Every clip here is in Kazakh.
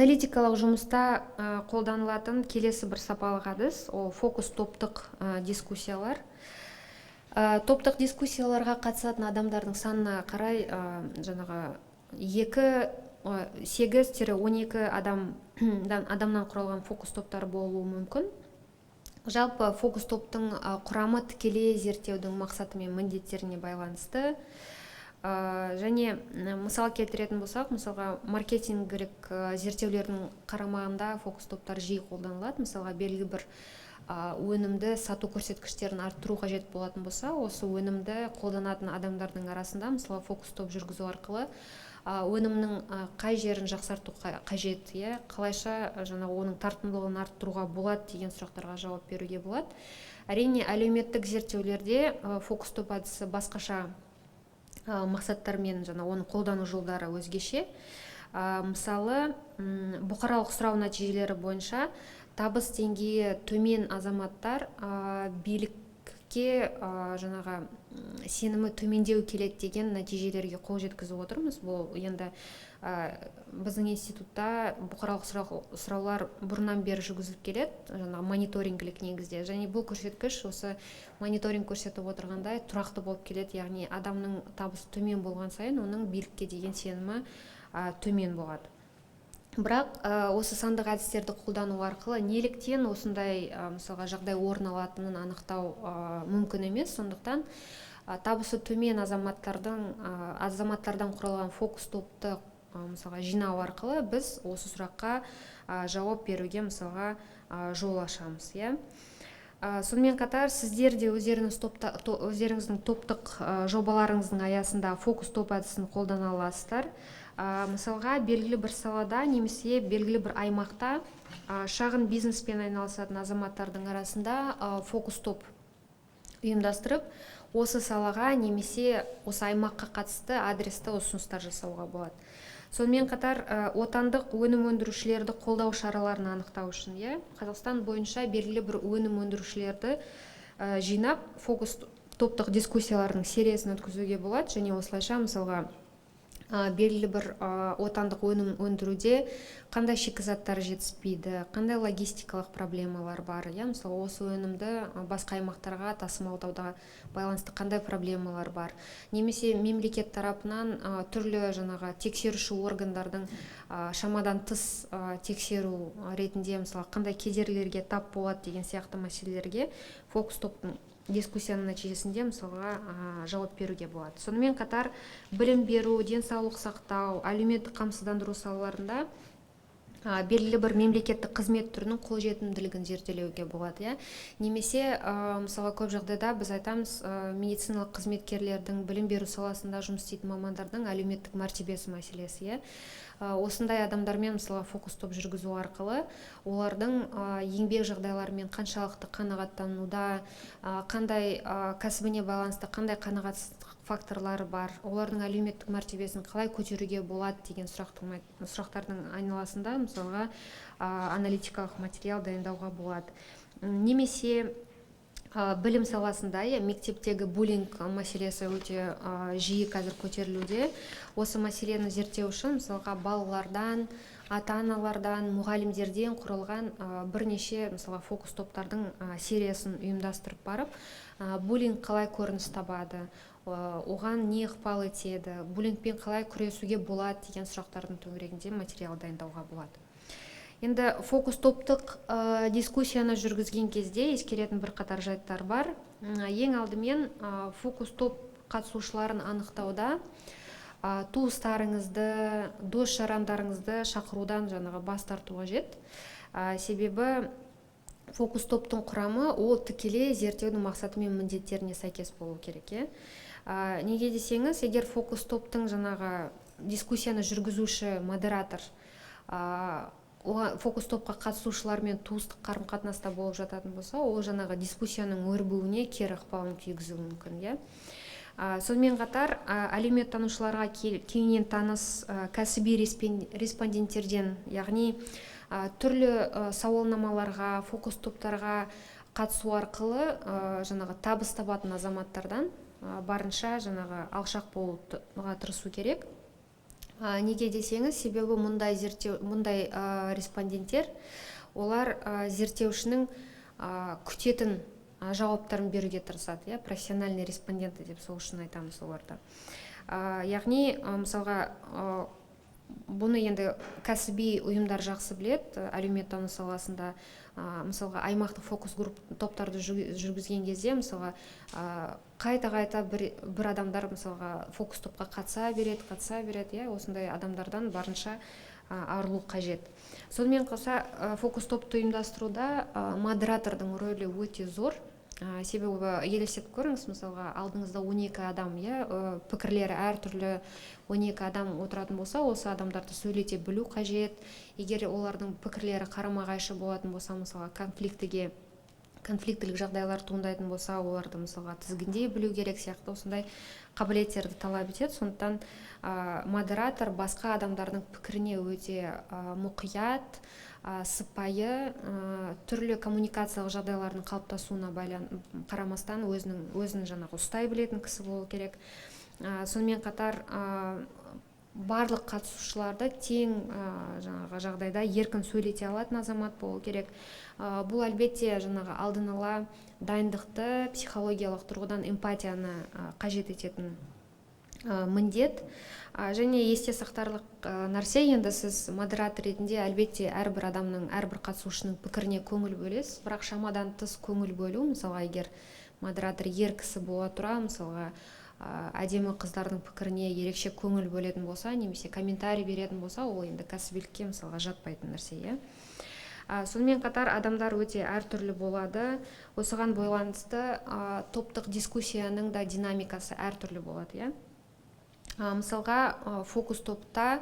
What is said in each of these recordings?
Аналитикалық жұмыста қолданылатын келесі бір сапалық әдіс ол фокус топтық дискуссиялар. Топтық дискуссияларға қатысатын адамдардың санына қарай жаңағы 8-12 адамнан құралған фокус топтары болуы мүмкін. Жалпы фокус топтың құрамы тікелей зерттеудің мақсаты мен міндеттеріне байланысты. Және мысал келтіретін болсақ, мысалға маркетингілік зерттеулердің қарамағында фокус топтар жиі қолданылады. Мысалға белгілі бір өнімді сату көрсеткіштерін арттыру қажет болатын болса, осы өнімді қолданатын адамдардың арасында мысалы фокус топ жүргізу арқылы өнімнің қай жерін жақсарту қажет, қалайша оның тартымдылығын арттыруға болады деген сұрақтарға жауап беруге болады. Әрине, әлеуметтік зерттеулерде фокус топ әдісі басқаша мақсаттармен оның қолдану жолдары өзгеше. Мысалы, бұқаралық сұрау нәтижелері бойынша табыс деңгейі төмен азаматтар билікке сенімі төмендеу келеді деген нәтижелерге қол жеткізіп отырмыз. Бұл енді біздің институтта бұқаралық сұраулар бұрыннан бері жүргізіліп келеді, мониторингілік негізде. Және бұл көрсеткіш осы мониторинг көрсетіп отырғандай тұрақты болып келеді, яғни адамның табысы төмен болған сайын оның билікке деген сенімі төмен болады. Бірақ осы сандық әдістерді қолдану арқылы неліктен осындай мысалға жағдай орын алатынын анықтау мүмкін емес. Сондықтан табысы төмен азаматтардан құралған фокус топты мысалға жинау арқылы біз осы сұраққа жауап беруге мысалға жол ашамыз. Сонымен қатар сіздер де өздеріңіздің топтық жобаларыңыздың аясында фокус топ әдісін қолдана аласыздар. Мысалға, белгілі бір салада немесе белгілі бір аймақта шағын бизнеспен айналысатын азаматтардың арасында фокус топ ұйымдастырып, осы салаға немесе осы аймаққа қатысты адресті ұсыныстар жасауға болады. Сонымен қатар отандық өнім өндірушілерді қолдау шараларын анықтау үшін Қазақстан бойынша белгілі бір өнім өндірушілерді жинап фокус топтық дискуссиялардың сериясын өткізуге болады. Және осылайша мысалға белгілі бір отандық өнім өндіруде қандай шикізаттар жетіспейді, қандай логистикалық проблемалар бар. Мысалы, осы өнімді басқа аймақтарға тасымалдауда байланысты қандай проблемалар бар. Немесе мемлекет тарапынан түрлі тексеруші органдардың шамадан тыс тексеру ретінде мысалы қандай кедергілерге тап болады деген сияқты мәселелерге фокус топтың дискуссияның нәтижесінде мысалға жауап беруге болады. Сонымен қатар білім беру, денсаулық сақтау, әлеуметтік қамсыздандыру салаларында белгілі бір мемлекеттік қызмет түрінің қолжетімділігін зерделеуге болады. Немесе мысалға көп жағдайда біз айтамыз медициналық қызметкерлердің білім беру саласында жұмыс істейтін мамандардың әлеуметтік мәртебесі мәселесі. Осындай адамдармен мысалға фокус топ жүргізу арқылы олардың еңбек жағдайларымен қаншалықты қанағаттануда, қандай кәсібіне байланысты қандай қанағатсыздық факторлары бар, олардың әлеуметтік мәртебесін қалай көтеруге болады деген сұрақтардың айналасында мысалға аналитикалық материал дайындауға болады. Немесе білім саласында мектептегі буллинг мәселесі өте жиі қазір көтерілуде. Осы мәселені зерттеу үшін мысалға балалардан, ата-аналардан, мұғалімдерден құрылған бірнеше мысалға фокус топтардың сериясын ұйымдастырып барып, буллинг қалай көрініс табады, оған не ықпал етеді, буллингпен қалай күресуге болады деген сұрақтардың төңірегінде материал дайындауға болады. Енді фокус топтық дискуссияны жүргізген кезде ескеретін бір қатар жайттар бар. Ең алдымен фокус топ қатысушыларын анықтауда туыстарыңызды, дос-жарандарыңызды шақырудан бас тарту қажет. Себебі фокус топтың құрамы ол тікелей зерттеудің мақсаты мен міндеттеріне сәйкес болу керек. Неге десеңіз, егер фокус топтың дискуссияны жүргізуші модератор фокус топқа қатысушылармен туыстық қарым-қатынаста болып жататын болса, ол дискуссияның өрбуіне кері ықпалын тигізуі мүмкін. Сонымен қатар әлеуметтанушыларға кеңінен таныс кәсіби респонденттерден, яғни түрлі сауалнамаларға, фокус топтарға қатысу арқылы табыс табатын азаматтардан барынша алшақ болуға тырысу керек. Неге десеңіз, себебі мұндай респонденттер, олар зерттеушінің күтетін жауаптарын беруге тырысады, профессиональный респонденты деп сол үшін айтамыз оларды. Яғни, мысалға, бұны енді кәсіби ұйымдар жақсы білет, әлеуметтану саласында, мысалға, аймақтық фокус групп топтарды жүргізген кезде, мысалға, қайта бір адамдар, мысалға, фокус топқа қатса береді, осындай адамдардан барынша арылу қажет. Сонымен қоса, фокус топты ұйымдастыруда модератордың рөлі өте зор. Себебі елестетіп көріңіз, мысалға, алдыңызда 12 адам, пікірлері әртүрлі 12 адам отыратын болса, осы адамдарды сөйлете білу қажет. Егер олардың пікірлері қарама-қайшы болатын болса, мысалға, конфликтілік жағдайлар туындайтын болса, оларды, мысалға, тізгіндей білу керек сияқты осындай қабілеттерді талап етеді. Сондықтан модератор басқа адамдардың пікіріне өте мұқият, сыпайы, түрлі коммуникациялық жағдайлардың қалыптасуына қарамастан өзін жаңағы ұстай білетін кісі болу керек. Сонымен қатар барлық қатысушыларды тең жаңағы жағдайда еркін сөйлете алатын азамат болу керек. Бұл әлбетте жаңағы алдын ала дайындықты, психологиялық тұрғыдан эмпатияны қажет ететін міндет. Және есте сақтарлық нәрсе, енді сіз модератор ретінде әлбетте әрбір адамның, әрбір қатысушының пікіріне көңіл бөлесіз, бірақ шамадан тыс көңіл бөлу, мысалға, егер модератор ер кісі бола тұра, мысалға, әдемі қыздардың пікіріне ерекше көңіл бөлетін болса, немесе комментарий беретін болса, ол енді кәсібилікке, мысалға, жатпайтын нәрсе. Сонымен қатар адамдар өте әртүрлі болады. Осыған байланысты топтық дискуссияның да динамикасы әртүрлі болады. Мысалға, фокус топта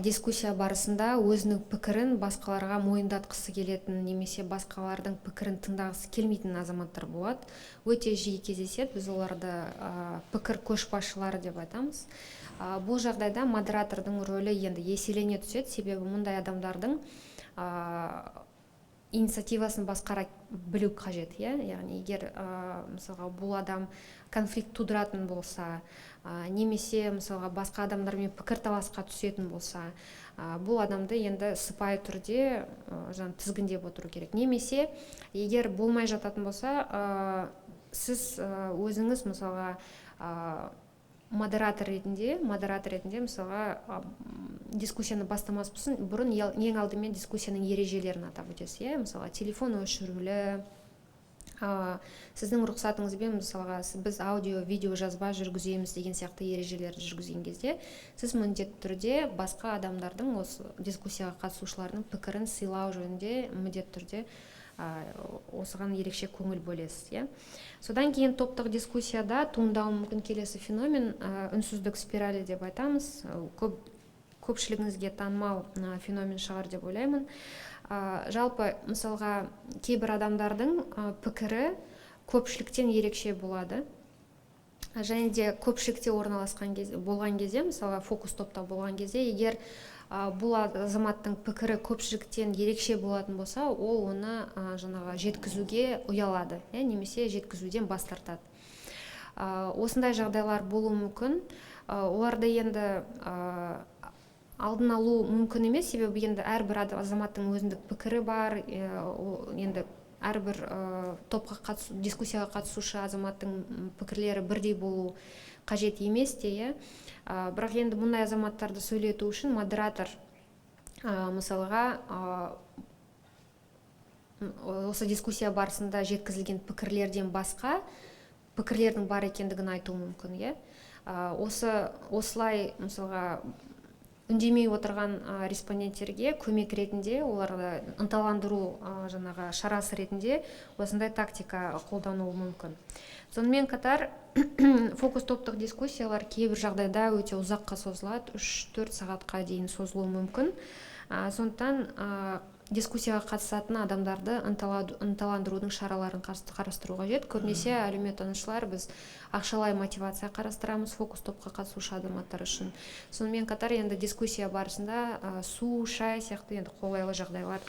дискуссия барысында өзінің пікірін басқаларға мойындатқысы келетін, немесе басқалардың пікірін тыңдағысы келмейтін азаматтар болады. Өте жиі кездеседі, біз оларды пікір көшбасшылары деп айтамыз. Бұл жағдайда модератордың рөлі енді еселене түседі, себебі мұндай адамдардың инициативасын басқара білу қажет. Яғни, егер мысалға, бұл адам конфликт тудыратын болса, немесе мысалға басқа адамдармен пікір таласқа түсетін болса, бұл адамды енді сыпайы түрде тізгіндеп отыру керек. Немесе егер болмай жататын болса, сіз өзіңіз мысалға модератор ретінде мысалға дискуссияны бастамас бұрын ең алдымен дискуссияның ережелерін атап өтесіз. Мысалға, телефон өшірулі, сіздің рұқсатыңызбен, мысалға, біз аудио, видео жазба жүргіземіз деген сияқты ережелерді жүргізген кезде, сіз міндетті түрде басқа адамдардың, осы дискуссияға қатысушылардың пікірін сыйлау жөнінде міндетті түрде осыған ерекше көңіл бөлесіз. Содан кейін топтық дискуссияда туындауы мүмкін келесі феномен үнсіздік спиралі деп айтамыз. Көпшілігіңізге танымал феномен шығар деп ойлаймын. Жалпы, мысалға, кейбір адамдардың пікірі көпшіліктен ерекше болады. Және де көпшілікте болған кезде, мысалға, фокус топта болған кезде, егер бұл азаматтың пікірі көпшіліктен ерекше болатын болса, ол оны жаңағы жеткізуге ұялады, немесе жеткізуден бас тартады. Осындай жағдайлар болуы мүмкін. Оларды енді алдын алу мүмкін емес, себебі енді әрбір азаматтың өзіндік пікірі бар, енді әрбір дискуссияға қатысушы азаматтың пікірлері бірдей болу қажет емес те. Бірақ енді мұндай азаматтарды сөйлету үшін модератор мысалға осы дискуссия барысында жеткізілген пікірлерден басқа пікірлердің бар екендігін айтуы мүмкін. Осылай мысалға үндемей отырған респонденттерге көмек ретінде, оларды ынталандыру жаңағы шарасы ретінде осындай тактика қолдануы мүмкін. Сонымен қатар фокус топтық дискуссиялар кейбір жағдайда өте ұзаққа созылады, 3-4 сағатқа дейін созылуы мүмкін. Сондықтан дискуссияға қатысатын адамдарды ынталандырудың шараларын қарастыру қажет. Көбінесе әлеуметтанушылар біз ақшалай мотивация қарастырамыз фокус топқа қатысушы азаматтар үшін. Сонымен қатар енді дискуссия барысында су, шай сияқты енді қолайлы жағдайлар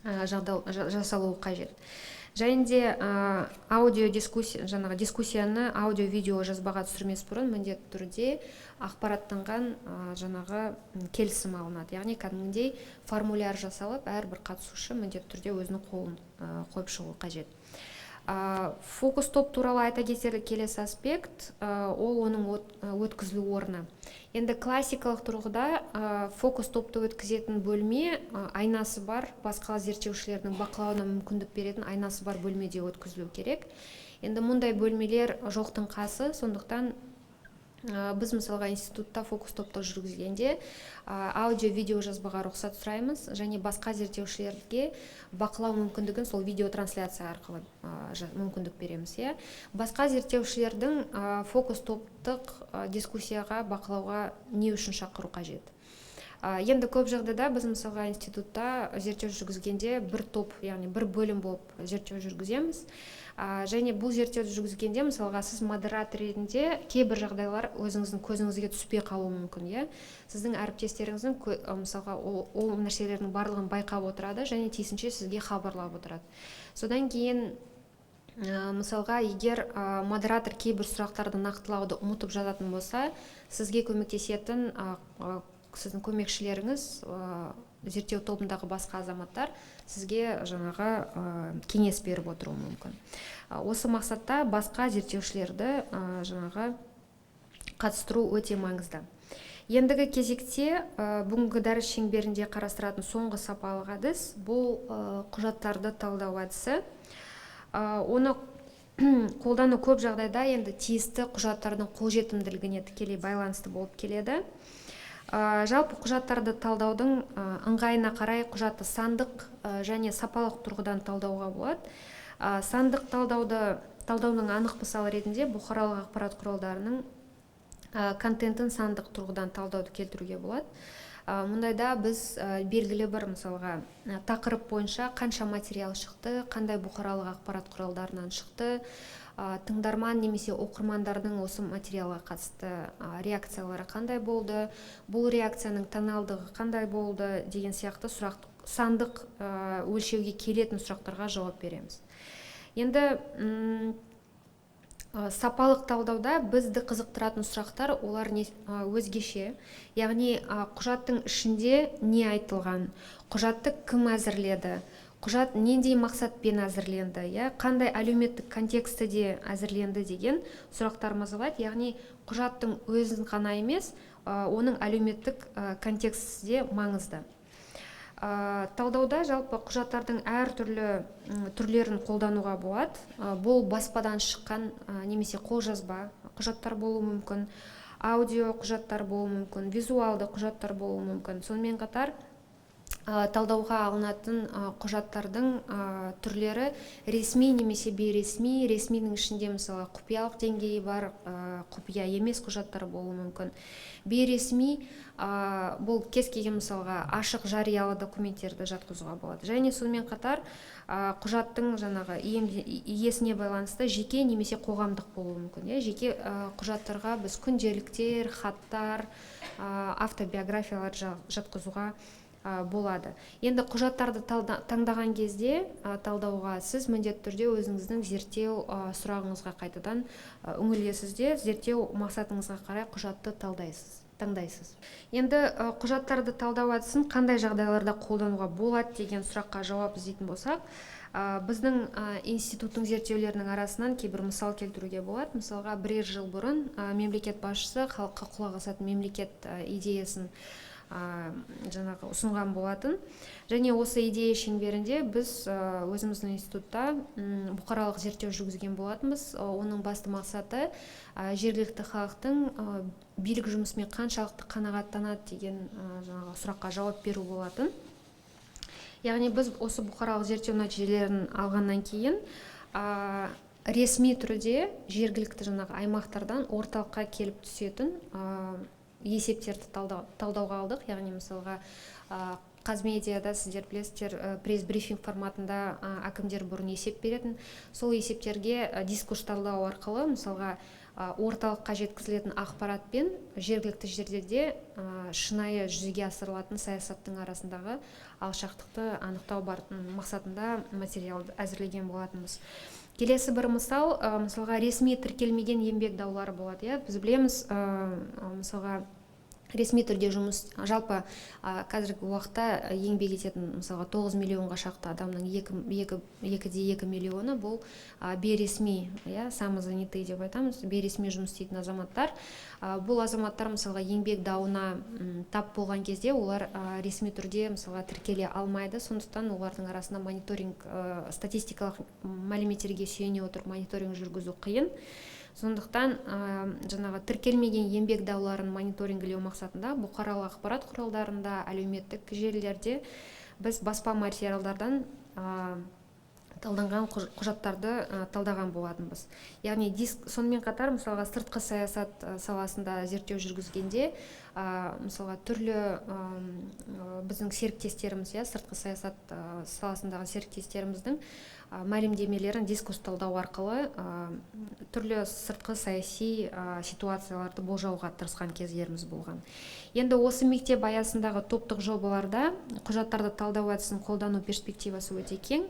жасалуы қажет. және де аудио дискуссия, жаңағы дискуссияны аудио видео жазбаға түсірмес бұрын міндетті түрде ақпараттанған жаңағы келісім алынады. Яғни кәдімгідей формуляр жасалып, әрбір қатысушы міндетті түрде өзінің қолын қойып шығу қажет. Фокус топ туралы айта кетерлік келесі аспект, ол оның өткізілу орны. Енді классикалық тұрғыда фокус топты өткізетін бөлме айнасы бар, басқа зерттеушілердің бақылауына мүмкіндік беретін айнасы бар бөлмеде өткізілу керек. Енді мұндай бөлмелер жоқтың қасы, сондықтан біз мысалға институтта фокус топты жүргізгенде аудио видео жазбаға рұқсат сұраймыз, және басқа зерттеушілерге бақылау мүмкіндігін сол видео трансляция арқылы мүмкіндік береміз. Басқа зерттеушілердің фокус топтық дискуссияға бақылауға не үшін шақыру қажет? Енді көп жағдайда біз мысалға институтта зерттеу жүргізгенде бір топ, яғни бір бөлім болып зерттеу жүргіземіз. Және бұл зерттеуді жүргізгенде мысалға сіз модератор ретінде кейбір жағдайлар өзіңіздің көзіңізге түспей қалуы мүмкін. Сіздің әріптестеріңіздің мысалға ол нәрселердің барлығын байқап отырады және тиісінше сізге хабарлап отырады. Содан кейін мысалға егер модератор кейбір сұрақтарды нақтылауды ұмытып жататын болса, сізге көмектесетін сіздің көмекшілеріңіз, зерттеу тобындағы басқа азаматтар сізге жаңағы кеңес беріп отыруы мүмкін. Осы мақсатта басқа зерттеушілерді жаңағы қатыстыру өте маңызды. Ендігі кезекте бүгінгі дәріс шеңберінде қарастыратын соңғы сапалық әдіс бұл құжаттарды талдау әдісі. Оны қолдану көп жағдайда енді тиісті құжаттардың қолжетімділігіне тікелей байланысты болып келеді. Жалпы құжаттарды талдаудың ыңғайына қарай құжатты сандық және сапалық тұрғыдан талдауға болады. Сандық талдаудың анық мысалы ретінде бұқаралық ақпарат құралдарының контентін сандық тұрғыдан талдауды келтіруге болады. Мұндайда біз белгілі бір мысалға тақырып бойынша қанша материал шықты, қандай бұқаралық ақпарат құралдарынан шықты, тыңдарман немесе оқырмандардың осы материалға қатысты реакциялары қандай болды, бұл реакцияның тоналдығы қандай болды деген сияқты сандық өлшеуге келетін сұрақтарға жауап береміз. Енді сапалық талдауда бізді қызықтыратын сұрақтар олар өзгеше, яғни құжаттың ішінде не айтылған, құжатты кім әзірледі, құжат нендей мақсатпен әзірленді, қандай әлеуметтік контекстіде әзірленді деген сұрақтарымыз болады. Яғни құжаттың өзін ғана емес, оның әлеуметтік контексті маңызды. Талдауда жалпы құжаттардың әртүрлі түрлерін қолдануға болады. Бұл баспадан шыққан немесе қолжазба құжаттар болуы мүмкін, аудио құжаттар болуы мүмкін, визуалды құжаттар болуы мүмкін. Сонымен қатар талдауға алынатын құжаттардың түрлері ресми немесе бейресми, ресмидің ішінде мысалы құпиялық деңгейі бар, құпия емес құжаттар болуы мүмкін. Бейресми бұл кез келген мысалға ашық жариялы документтерді жатқызуға болады. Және сонымен қатар құжаттың жаңағы иесіне байланысты жеке немесе қоғамдық болуы мүмкін. Жеке құжаттарға біз күнделіктер, хаттар, автобиографиялар жатқызуға болады. Енді құжаттарды таңдаған кезде талдауға сіз міндетті түрде өзіңіздің зерттеу сұрағыңызға қайтадан үңілесіз де зерттеу мақсатыңызға қарай құжатты таңдайсыз. Енді құжаттарды талдау әдісін қандай жағдайларда қолдануға болады деген сұраққа жауап іздейтін болсақ, біздің институттың зерттеулерінің арасынан кейбір мысал келтіруге болады. Мысалға, бірер жыл бұрын мемлекет басшысы халыққа құлақ асатын мемлекет идеясын жаңағы ұсынған болатын. Және осы идея шеңберінде біз өзіміздің институтта бұқаралық зерттеу жүргізген болатынбыз. Оның басты мақсаты жергілікті халықтың билік жұмысымен қаншалықты қанағаттанады деген жаңағы сұраққа жауап беру болатын. Яғни біз осы бұқаралық зерттеу нәтижелерін алғаннан кейін ресми түрде жергілікті жаңағы аймақтардан орталыққа келіп түсетін есептерді талдауға алдық. Яғни мысалға Қазмедиада сіздер білесіздер пресс-брифинг форматында әкімдер бұрын есеп беретін. Сол есептерге дискурс талдау арқылы мысалға орталыққа жеткізілетін ақпарат пен жергілікті жерде шынайы жүзеге асырылатын саясаттың арасындағы алшақтықты анықтау мақсатында материал әзірлеген болатынбыз. Келесі бір мысалға ресми тіркелмеген еңбек даулары болады. Біз білеміз, мысалға ресми түрде жұмыс, жалпы қазіргі уақытта еңбек ететін мысалға 9 миллионға шақты адамның 2,2 миллионы бұл бейресми, самозанятый деп айтамыз, бейресми жұмыс істейтін азаматтар. Бұл азаматтар мысалға еңбек дауына тап болған кезде олар ресми түрде мысалға тіркеле алмайды. Сондықтан олардың арасында мониторинг, статистикалық мәліметтерге сүйене отырып мониторинг жүргізу қиын. Сондықтан жаңағы тіркелмеген еңбек дауларын мониторингілеу мақсатында бұқаралық ақпарат құралдарында, әлеуметтік желілерде біз баспа материалдардан талданған құжаттарды талдаған болатынбыз. Яғни сонымен қатар мысалға сыртқы саясат саласында зерттеу жүргізгенде мысалға түрлі біздің серіктестеріміз, сыртқы саясат саласындағы серіктестеріміздің мәлімдемелерін дискурс талдау арқылы түрлі сыртқы саяси ситуацияларды болжауға тырысқан кездеріміз болған. Енді осы мектеп аясындағы топтық жобаларда құжаттарды талдау әдісін қолдану перспективасы өте кең.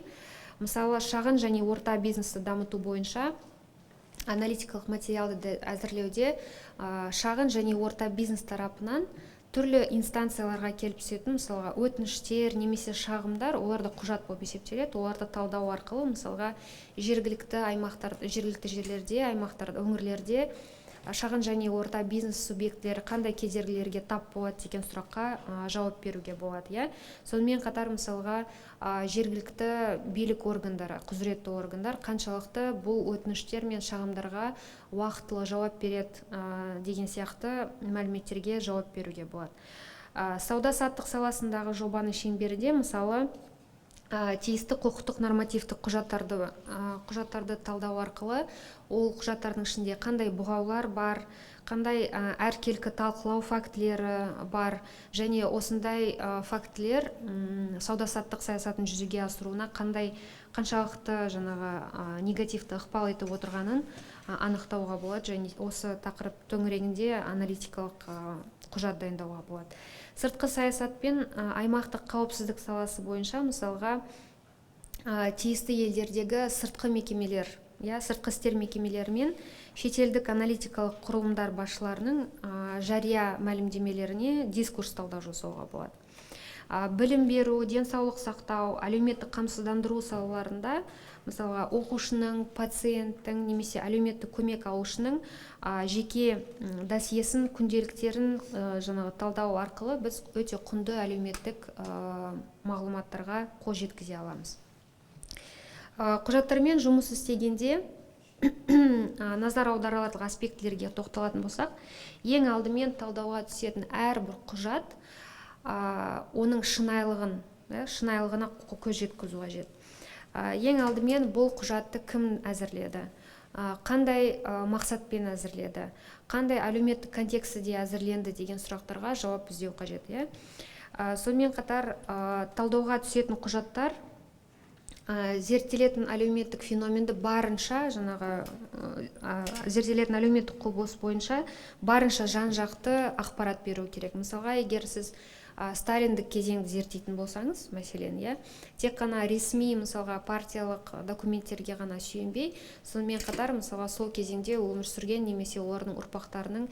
Мысалы, шағын және орта бизнесті дамыту бойынша аналитикалық материалды әзірлеуде шағын және орта бизнес тарапынан түрлі инстанцияларға келіп түсетін, мысалға өтініштер немесе шағымдар, оларды құжат болып есептеледі. Оларды талдау арқылы мысалға жергілікті жерлерде, аймақтарда, өңірлерде шағын және орта бизнес субъектілері қандай кедергілерге тап болады деген сұраққа жауап беруге болады. Сонымен қатар мысалға жергілікті билік органдары, құзыретті органдар қаншалықты бұл өтініштер мен шағымдарға уақытылы жауап береді деген сияқты мәліметтерге жауап беруге болады. Сауда-саттық саласындағы жобаның шеңберінде мысалы тиісті құқықтық нормативтік құжаттарды талдау арқылы ол құжаттардың ішінде қандай бұғаулар бар, қандай әркелкі талқылау фактілері бар, және осындай фактілер сауда-саттық саясатын жүзеге асыруына қаншалықты негативті ықпал етіп отырғанын анықтауға болады, және осы тақырып төңірегінде аналитикалық құжат дайындауға болады. Сыртқы саясат пен аймақтық қауіпсіздік саласы бойынша мысалға тиісті елдердегі сыртқы мекемелер, сыртқы істер мекемелері мен шетелдік аналитикалық құрылымдар басшыларының жария мәлімдемелеріне дискурс талдау жасауға болады. Білім беру, денсаулық сақтау, әлеуметтік қамсыздандыру салаларында мысалға оқушының, пациенттің немесе әлеуметтік көмек алушының жеке досьесін, күнделіктерін талдау арқылы біз өте құнды әлеуметтік мағлұматтарға қол жеткізе аламыз. Құжаттармен жұмыс істегенде назар аударылатын аспектілерге тоқталатын болсақ, ең алдымен талдауға түсетін әрбір құжат оның шынайылығына көз жеткізу қажет. Ең алдымен бұл құжатты кім әзірледі, қандай мақсатпен әзірледі, қандай әлеуметтік контекстіде әзірленді деген сұрақтарға жауап іздеу қажет. Сонымен қатар талдауға түсетін құжаттар зерттелетін әлеуметтік феноменді барынша зерттелетін әлеуметтік құбылыс бойынша барынша жан-жақты ақпарат беру керек. Мысалға, егер сіз сталиндік кезеңді зерттейтін болсаңыз, мәселен, тек қана ресми мысалға партиялық документтерге ғана сүйенбей, сонымен қатар мысалға сол кезеңде өмір сүрген немесе олардың ұрпақтарының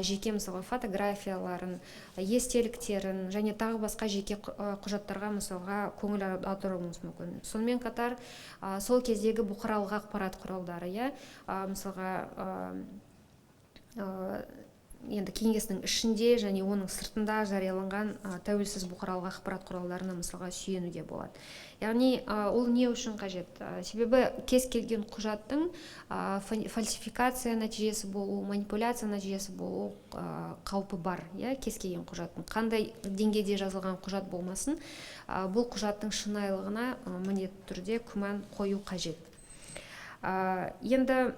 жеке мысалға фотографияларын, естеліктерін және тағы басқа жеке құжаттарға мысалға көңіл аударуыңыз мүмкін. Сонымен қатар сол кездегі бұқаралық ақпарат құралдары, мысалға енді кеңестің ішінде және оның сыртында жарияланған тәуелсіз бұқаралық ақпарат құралдарына мысалға сүйенуге болады. Яғни ол не үшін қажет? Себебі кез келген құжаттың фальсификация нәтижесі болу, манипуляция нәтижесі болу қаупі бар. Кез келген құжаттың қандай деңгейде жазылған құжат болмасын, бұл құжаттың шынайылығына міндетті түрде күмән қою қажет. Енді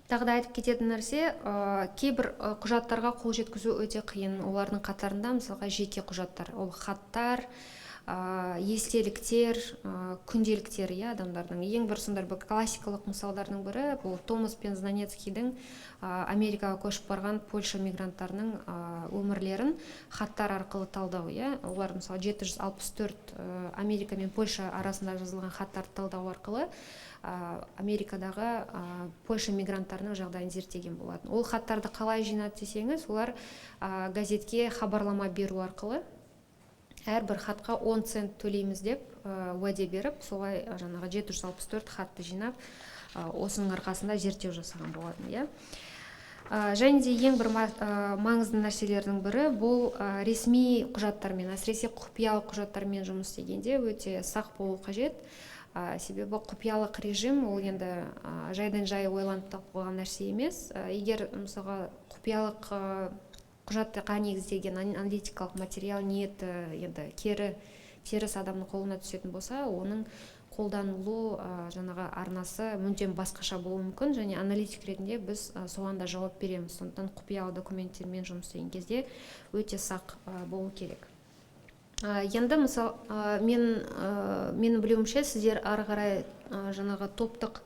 тағы да айтып кететін нәрсе, кейбір құжаттарға қол жеткізу өте қиын. Олардың қатарында мысалға жеке құжаттар, ол хаттар, естеліктер, күнделіктер, адамдардың ең бір сондай бір классикалық мысалдардың бірі бұл Томас пен Знанецкийдің Америкаға көшіп барған Польша мигранттарының өмірлерін хаттар арқылы талдау. Олар мысалы 764 Америка мен Польша арасында жазылған хаттарды талдау арқылы Америкадағы Польша мигранттарының жағдайын зерттеген болатын. Ол хаттарды қалай жинады десеңіз, олар газетке хабарлама беру арқылы әрбір хатқа 10 цент төлейміз деп уәде беріп, солай жаңағы 764 хатты жинап, осының арқасында зерттеу жасаған болатын. Және де ең бір маңызды нәрселердің бірі бұл ресми құжаттармен, әсіресе құпиялық құжаттармен жұмыс істегенде өте сақ болу қажет. Себебі құпиялық режим ол енді жайдан жай ойланып тапқан нәрсе емес. Егер мысалға құпиялық құжатқа негізделген аналитикалық материал ниеті енді теріс адамның қолына түсетін болса, оның қолданылу жаңағы арнасы мүлдем басқаша болуы мүмкін, және аналитик ретінде біз соған да жауап береміз. Сондықтан құпиялы документтермен жұмыс істеген кезде өте сақ болу керек. Енді мысалы менің білуімше сіздер ары қарай жаңағы топтық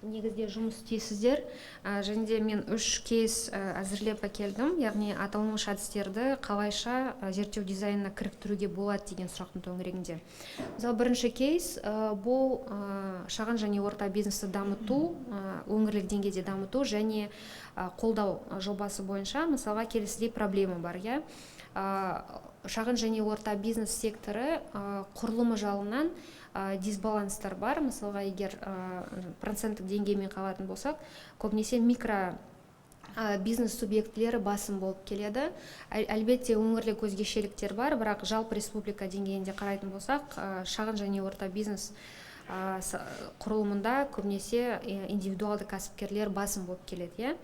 негізде жұмыс істейсіздер, және де мен 3 кейс әзірлеп әкелдім, яғни аталмыш әдістерді қалайша зерттеу дизайнына кіріктіруге болады деген сұрақтың төңірегінде. Мысалы бірінші кейс бұл шағын және орта бизнесті дамыту, өңірлік деңгейде дамыту және қолдау жобасы бойынша мысалға келесідей проблема бар. Шағын және орта бизнес секторы құрылымы жағынан дисбаланстар бар. Мысалға егер проценттік деңгеймен қалатын болсақ, көбінесе микро бизнес субъектілері басым болып келеді. Әлбетте өңірлік өзгешеліктер бар, бірақ жалпы республика деңгейінде қарайтын болсақ, шағын және орта бизнес құрылымында көбінесе индивидуалды кәсіпкерлер басым болып келеді.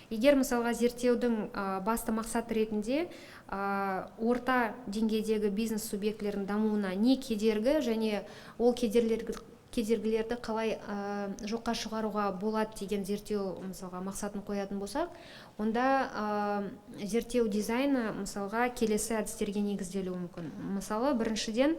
Егер мысалға зерттеудің басты мақсаты ретінде орта деңгейдегі бизнес субъектілерінің дамуына не кедергі және ол кедергілерді қалай жоққа шығаруға болады деген зерттеу мысалға мақсатын қоятын болсақ, онда зерттеу дизайны мысалға келесі әдістерге негізделуі мүмкін. Мысалы, біріншіден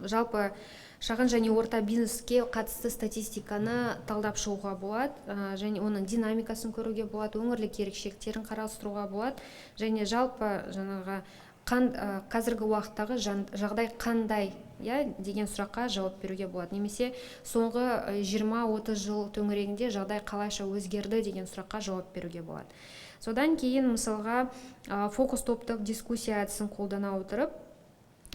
жалпы шағын және орта бизнеске қатысты статистиканы талдап шығуға болады, және оның динамикасын көруге болады, өңірлік ерекшеліктерін қарастыруға болады, және жалпы жаңағы қазіргі уақыттағы жағдай қандай деген сұраққа жауап беруге болады. Немесе соңғы 20-30 жыл төңірегінде жағдай қалайша өзгерді деген сұраққа жауап беруге болады. Содан кейін мысалға фокус топтық дискуссия әдісін қолдана отырып,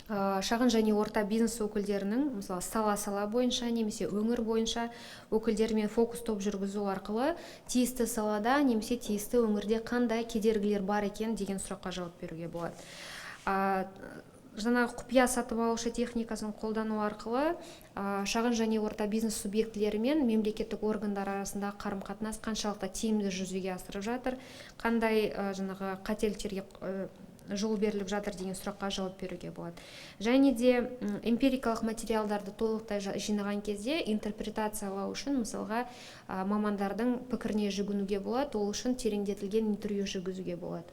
шағын және орта бизнес өкілдерінің мысалы сала бойынша немесе өңір бойынша өкілдерімен фокус топ жүргізу арқылы тиісті салада немесе тиісті өңірде қандай кедергілер бар екен деген сұраққа жауап беруге болады. Жаңағы құпия сатып алушы техникасын қолдану арқылы шағын және орта бизнес субъектілері мен мемлекеттік органдар арасында қарым-қатынас қаншалықты тиімді жүзеге асырып жатыр, қандай жаңағы қателіктерге жол беріліп жатыр деген сұраққа жауап беруге болады. Және де эмпирикалық материалдарды толықтай жинаған кезде интерпретациялау үшін мысалға мамандардың пікіріне жүгінуге болады, ол үшін тереңдетілген интервью жүргізуге болады.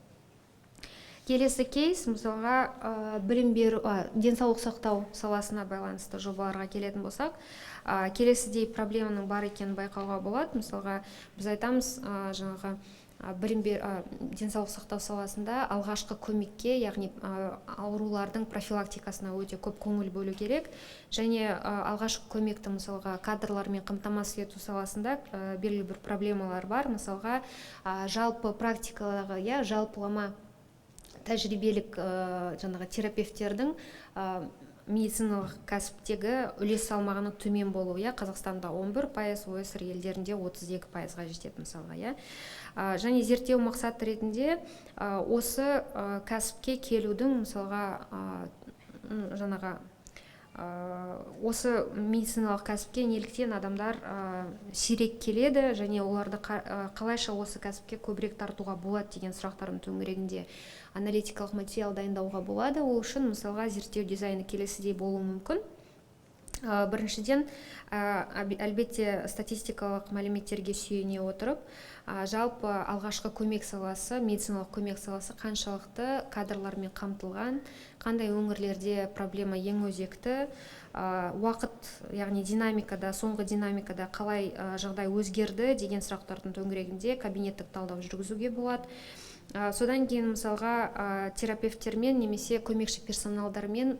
Келесі кейс мысалға білім беру, денсаулық сақтау саласына байланысты жобаларға келетін болсақ, келесідей проблеманың бар екенін байқауға болады. Мысалға біз айтамыз жаңағы денсаулық сақтау саласында алғашқы көмекке, яғни аурулардың профилактикасына өте көп көңіл бөлу керек, және алғашқы көмекті мысалға кадрлармен қамтамасыз ету саласында белгілі бір проблемалар бар. Мысалға жалпы практикадағы жалпылама тәжірибелік жаңағы терапевттердің медициналық кәсіптегі үлес салмағының төмен болуы, Қазақстанда 11%, ОСР елдерінде 32%-ға жетеді мысалға. Және зерттеу мақсаты ретінде осы кәсіпке келудің мысалға жаңағы осы медициналық кәсіпке неліктен адамдар сирек келеді, және оларды қалайша осы кәсіпке көбірек тартуға болады деген сұрақтардың төңірегінде аналитикалық материал дайындауға болады. Ол үшін мысалға зерттеу дизайны келесідей болуы мүмкін. Біріншіден, әлбетте статистикалық мәліметтерге сүйене отырып, жалпы алғашқы көмек саласы, медициналық көмек саласы қаншалықты кадрлармен қамтылған, қандай өңірлерде проблема ең өзекті, уақыт, яғни динамикада, соңғы динамикада қалай жағдай өзгерді деген сұрақтардың төңірегінде кабинеттік талдау жүргізуге болады. Содан кейін мысалға терапевттермен немесе көмекші персоналдармен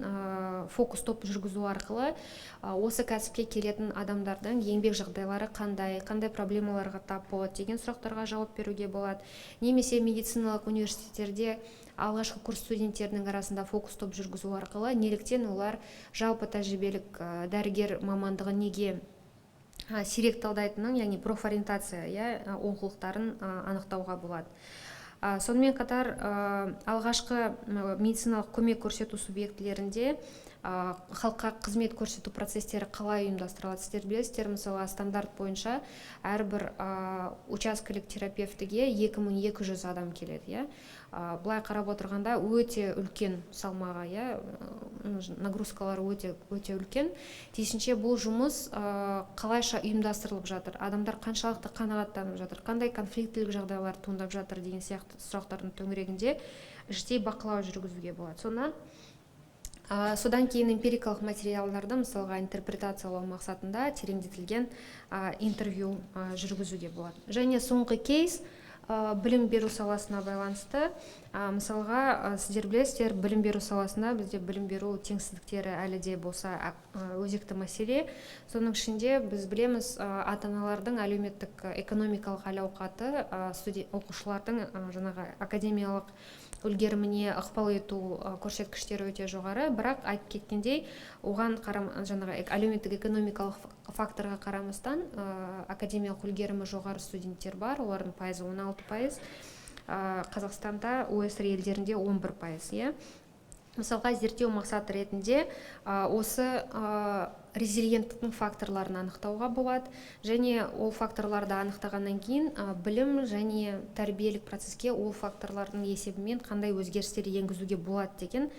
фокус топ жүргізу арқылы осы кәсіпке келетін адамдардың еңбек жағдайлары қандай проблемаларға тап болады деген сұрақтарға жауап беруге болады. Немесе медициналық университеттерде алғашқы курс студенттерінің арасында фокус топ жүргізу арқылы неліктен олар жалпы тәжірибелік дәрігер мамандығы неге сирек талдайтынын, яғни профориентация олқылықтарын анықтауға болады. Сонымен қатар алғашқы медициналық көмек көрсету субъектілерінде халыққа қызмет көрсету процестері қалай ұйымдастырылады? Сіздер білесіздер, мысалы стандарт бойынша әрбір учаскелік терапевтіге 2200 адам келеді. Былай қарап отырғанда өте үлкен салмағы, нагрузкалары өте үлкен. Тиісінше бұл жұмыс қалайша ұйымдастырылып жатыр, адамдар қаншалықты қанағаттанып жатыр, қандай конфликтілік жағдайлар туындап жатыр деген сияқты сұрақтардың төңірегінде іштей бақылау жүргізуге болады. Содан кейін эмпирикалық материалдарды мысалға интерпретациялау мақсатында тереңдетілген интервью жүргізуге болады. Және соңғы кейс білім беру саласына байланысты. Мысалға сіздер білесіздер, білім беру саласында бізде білім беру теңсіздіктері әлі де болса өзекті мәселе. Соның ішінде біз білеміз, ата-аналардың әлеуметтік экономикалық әл-ауқаты оқушылардың жаңағы академиялық үлгеріміне ықпал ету көрсеткіштері өте жоғары, бірақ айтып кеткендей, оған жаңағы әлеуметтік экономикалық факторға қарамастан академиялық үлгерімі жоғары студенттер бар, олардың пайызы 16%, Қазақстанда ОСР елдерінде 11%. Мысалға, зерттеу мақсаты ретінде осы резилиенттіктің факторларын анықтауға болады, және ол факторларды анықтағаннан кейін білім және тәрбиелік процеске ол факторлардың есебімен қандай өзгерістер енгізуге болады деген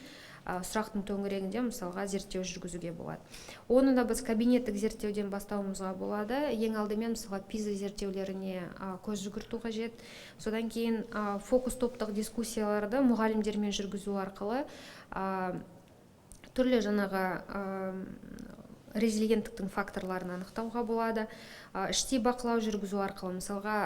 сұрақтың төңірегінде мысалға зерттеу жүргізуге болады. Оны да біз кабинеттік зерттеуден бастауымызға болады. Ең алдымен мысалға PISA зерттеулеріне көз жүгірту қажет. Содан кейін фокус топтық дискуссияларды мұғалімдермен жүргізу арқылы түрлі жаңағы резилиенттіктің факторларын анықтауға болады. Іштей бақылау жүргізу арқылы мысалға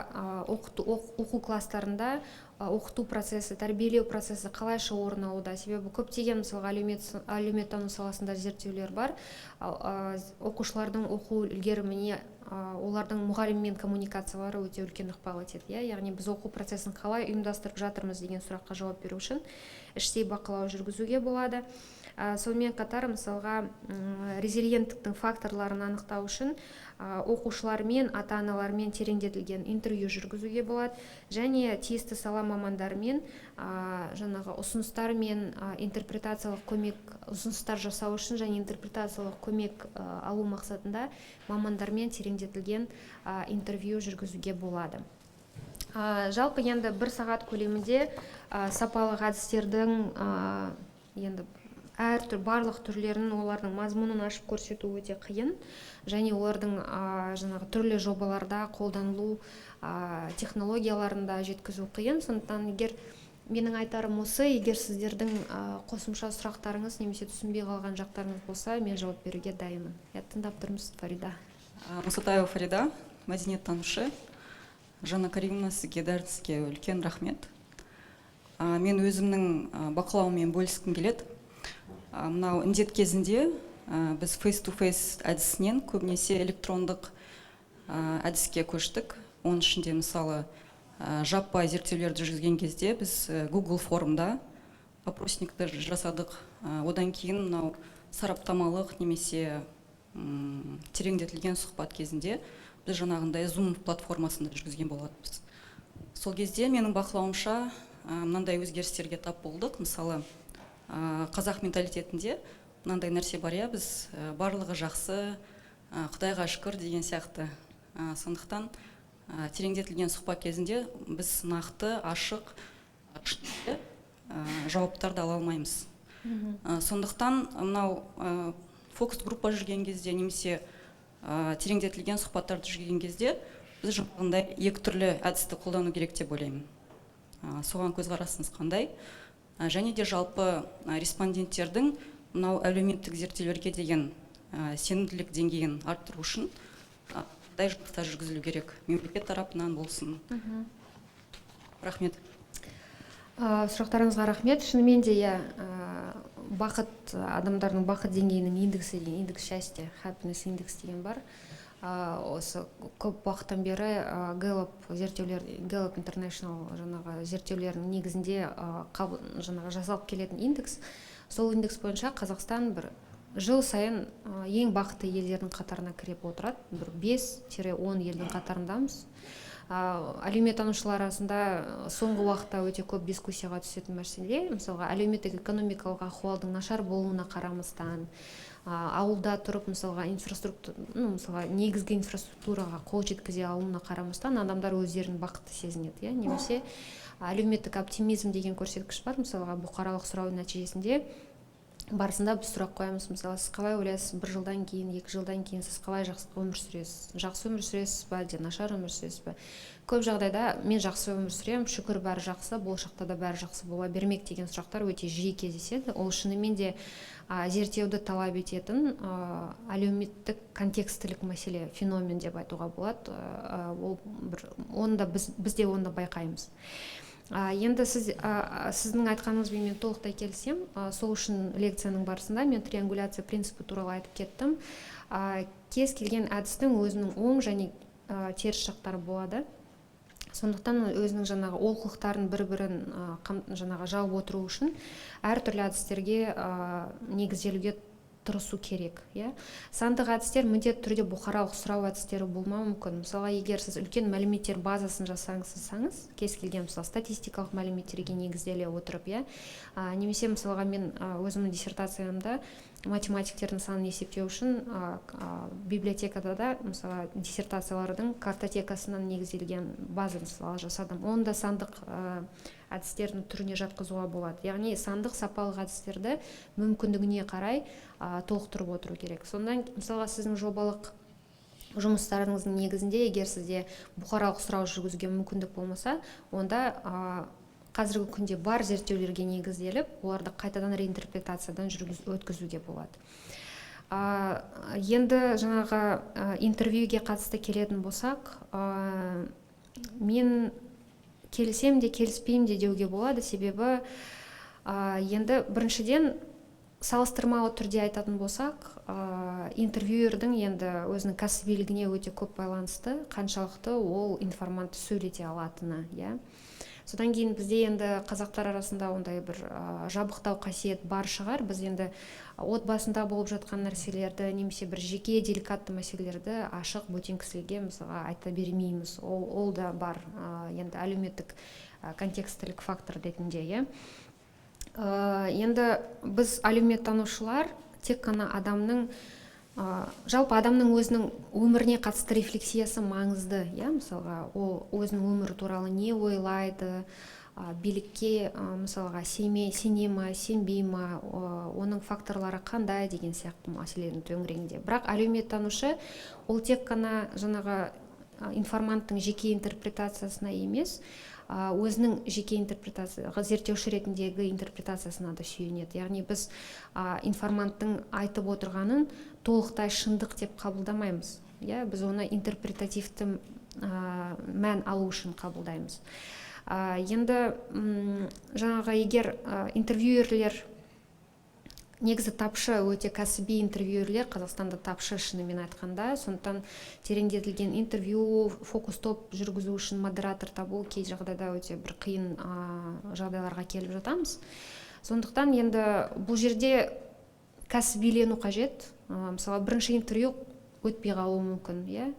оқу кластарында оқыту процесі, тәрбиелеу процесі қалайша орын алуда. Себебі көптеген мысалға әлеуметтану саласында зерттеулер бар. Оқушылардың оқу үлгеріміне олардың мұғаліммен коммуникациялары өте үлкен ықпал етеді. Яғни біз оқу процесін қалай ұйымдастырып жатырмыз деген сұраққа жауап беру үшін іштей бақылау жүргізуге болады. Сонымен қатар мысалға резилиенттіктің факторларын анықтау үшін оқушылармен, ата-аналармен тереңдетілген интервью жүргізуге болады, және тиісті сала мамандарымен жаңағы ұсыныстар мен интерпретациялық көмек, ұсыныстар жасау үшін және интерпретациялық көмек алу мақсатында мамандармен тереңдетілген интервью жүргізуге болады. Жалпы енді 1 сағат көлемінде сапалық әдістердің енді барлық түрлерін, олардың мазмұнын ашып көрсету өте қиын, және олардың жаңағы түрлі жобаларда қолданылу технологияларында жеткізу қиын. Сондықтан менің айтарым осы, егер сіздердің қосымша сұрақтарыңыз немесе түсінбей қалған жақтарыңыз болса, мен жауап беруге дайынмын. Тыңдап тұрмыз, Фарида. Мұсатаева Фарида, мәдениеттанушы. Жанна Каримовна, сізге дәріске үлкен рахмет. Мен өзімнің бақылауыммен бөліскім келеді. Мынау індет кезінде біз face-to-face әдісінен көбінесе электрондық әдіске көштік. Оның ішінде мысалы жаппай зерттеулерді жүргізген кезде біз Google формда опросникті жасадық. Одан кейін мынау сараптамалық немесе тереңдетілген сұхбат кезінде біз жаңағындай Zoom платформасында жүргізген болатынбыз. Сол кезде менің бақылауымша мынандай өзгерістерге тап болдық. Мысалы, қазақ менталитетінде мынандай нәрсе бар, біз барлығы жақсы, Құдайға шүкір деген сияқты. Сондықтан тереңдетілген сұхбат кезінде біз нақты, ашық, жауаптарды ала алмаймыз. Сондықтан мынау фокус группа жүрген кезде немесе тереңдетілген сұхбаттарды жүрген кезде біз жаңағындай екі түрлі әдісті қолдану керек деп ойлаймын. Соған көзқарасыңыз қандай? Және де жалпы респонденттердің мынау әлеуметтік зерттеулерге деген сенімділік деңгейін арттыру үшін қандай жұмыстар жүргізілу керек? Мемлекет тарапынан болсын. Рахмет. Сұрақтарыңызға рахмет. Шынымен де бақыт, адамдардың бақыт деңгейінің индексі деген индекс счастья, happiness индекс деген бар. Осы көп уақыттан бері Gallup International жаңағы зерттеулерінің негізінде жаңағы жасалып келетін индекс. Сол индекс бойынша Қазақстан бір жыл сайын ең бақытты елдердің қатарына кіріп отырады. Бір 5-10 елдің қатарындамыз. Әлеуметтанушылар арасында соңғы уақытта өте көп дискуссияға түсетін мәселе, мысалға әлеуметтік экономикалық ахуалдың нашар болуына қарамастан, ауылда тұрып мысалға негізгі инфраструктураға қол жеткізе алуына қарамастан адамдар өздерін бақытты сезінеді, немесе әлеуметтік оптимизм деген көрсеткіш бар. Мысалға бұқаралық сұрау нәтижесінде барысында біз сұрақ қоямыз, мысалы сіз қалай ойлайсыз, 1 жылдан кейін, 2 жылдан кейін сіз қалай жақсы өмір сүресіз, жақсы өмір сүресіз ба, нашар өмір сүресіз ба? Көп жағдайда мен жақсы өмір сүремін, шүкір бәрі жақсы, болашақта да бәрі жақсы бола бермек деген сұрақтар өте жиі кездеседі. Ол шынымен де зерттеуді талап ететін әлеуметтік контекстілік мәселе, феномен деп айтуға болады. Оны да біз де оны байқаймыз. Енді сіздің айтқаныңызбен мен толықтай келісем. Сол үшін лекцияның барысында мен триангуляция принципі туралы айтып кеттім. Кез келген әдістің өзінің оң және теріс жақтары болады. Сондықтан өзінің жаңағы олқылықтарын бір-бірін жаңағы жауып отыру үшін әртүрлі әдістерге негізделуге тырысу керек. Сандық әдістер міндетті түрде бұқаралық сұрау әдістері болмауы мүмкін. Мысалға, егер сіз үлкен мәліметтер базасын жасаңыз, кез келген статистикалық мәліметтерге негізделе отырып, немесе мысалға мен өзімнің диссертациямда математиктердің санын есептеу үшін библиотекада да мысалы диссертациялардың картотекасынан негізделген база мысалы жасадым. Оны да сандық әдістердің түріне жатқызуға болады. Яғни сандық сапалық әдістерді мүмкіндігіне қарай толықтырып отыру керек. Сондан мысалға сіздің жобалық жұмыстарыңыздың негізінде егер сізде бұқаралық сұрау жүргізуге мүмкіндік болмаса, онда қазіргі күнде бар зерттеулерге негізделіп, оларды қайтадан реинтерпретациядан өткізуге болады. Енді жаңағы интервьюге қатысты келетін болсақ, мен келісем де келіспеймін де деуге болады. Себебі енді біріншіден салыстырмалы түрде айтатын болсақ, интервьюердің енді өзінің кәсібилігіне өте көп байланысты, қаншалықты ол информантты сөйлете алатыны. Содан кейін бізде енді қазақтар арасында ондай бір жабықтау қасиет бар шығар. Біз енді отбасында болып жатқан нәрселерді, немесе бір жеке деликатты мәселелерді ашық бөтен кісілерге мысалға айта бермейміз. Ол да бар енді әлеуметтік контекстілік фактор ретінде. Енді біз әлеуметтанушылар тек қана адамның жалпы адамның өзінің өміріне қатысты рефлексиясы маңызды. Мысалға, ол өзінің өмірі туралы не ойлайды, билікке мысалға сене ма, сенбей ма, оның факторлары қандай деген сияқты мәселенің төңірегінде. Бірақ әлеуметтанушы ол тек қана жаңағы информанттың жеке интерпретациясына емес, өзінің жеке интерпретацияға зерттеуші ретіндегі интерпретациясына да сүйенеді. Яғни біз информанттың айтып отырғанын толықтай шындық деп қабылдамаймыз. Біз оны интерпретативті мән алу үшін қабылдаймыз. Енді жаңағы егер интервьюерлер негізі тапшы, өте кәсіби интервьюерлер Қазақстанда тапшы шынымен айтқанда, сондықтан тереңдетілген интервью, фокус топ жүргізу үшін модератор табу кей жағдайда өте бір қиын жағдайларға келіп жатамыз. Сондықтан енді бұл жерде кәсібилену қажет. Мысалы, бірінші интервью өтпей қалуы мүмкін,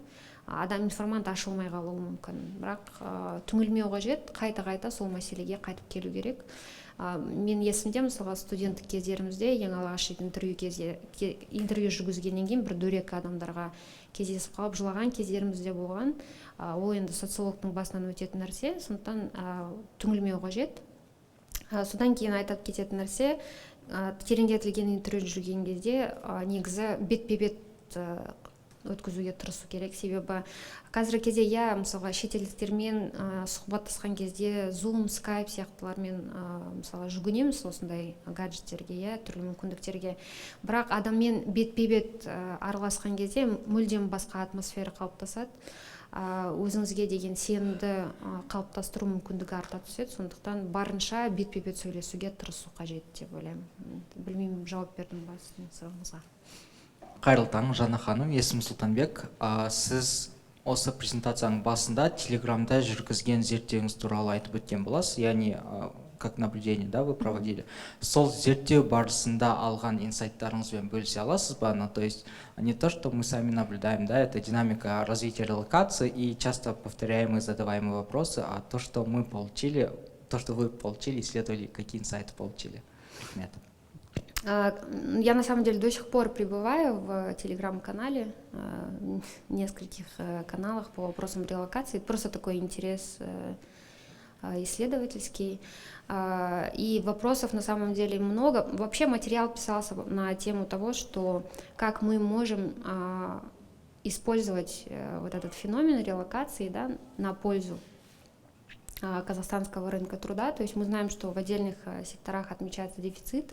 адам информант ашылмай қалуы мүмкін. Бірақ түңілмеу қажет, қайта сол мәселеге қайтып келу керек. Мен есімде, мысалға, студенттік кездерімізде ең алғаш интервью жүргізгеннен кейін бір дөрекі адамдарға кездесіп қалып жылаған кездерімізде болған. Ол енді социологтың басынан өтетін нәрсе, сондықтан түңілмеу қажет. Содан кейін айтып кететін нәрсе, тереңдетілген интервью жүрген кезде негізі бетпе-бет өткізуге тырысу керек. Себебі қазіргі кезде мысалға шетелдіктермен сұхбаттасқан кезде Zoom, Skype сияқтылармен мысалы жүгінеміз осындай гаджеттерге, түрлі мүмкіндіктерге. Бірақ адаммен бетпе-бет араласқан кезде мүлдем басқа атмосфера қалыптасады. Өзіңізге деген сенімді қалыптастыру мүмкіндігі арта түседі. Сондықтан барынша бетпе-бет сөйлесуге тырысу қажет деп ойлаймын. Білмеймін, жауап бердім ба сіздің сұрағыңызға. Қайырлы таң, Жана ханым, есімім Сұлтанбек. Сіз осы презентацияның басында Телеграмда жүргізген зерттеуіңіз туралы айтып өткен боласыз, яғни как наблюдение, да, вы проводили. Сол зерттеу барысында алған инсайттарыңызбен бөлісе аласыз ба? То есть не то, что мы сами наблюдаем, да, это динамика развития релокации и часто повторяемые задаваемые вопросы, а то, что мы получили, то, что вы получили, исследовали, какие инсайты получили. Рахмет. Я на самом деле до сих пор пребываю в телеграм-канале, в нескольких каналах по вопросам релокации. Просто такой интерес исследовательский. И вопросов на самом деле много. Вообще материал писался на тему того, что как мы можем использовать вот этот феномен релокации, да, на пользу казахстанского рынка труда. То есть мы знаем, что в отдельных секторах отмечается дефицит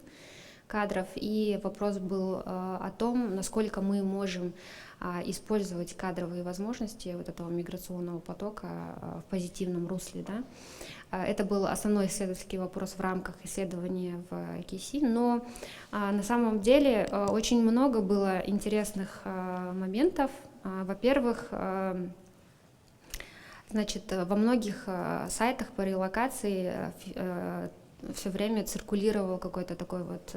кадров, и вопрос был о том, насколько мы можем использовать кадровые возможности вот этого миграционного потока в позитивном русле. Да? Это был основной исследовательский вопрос в рамках исследования в КИСИ, но на самом деле очень много было интересных моментов. Во-первых, значит, во многих сайтах по релокации все время циркулировал какой-то такой вот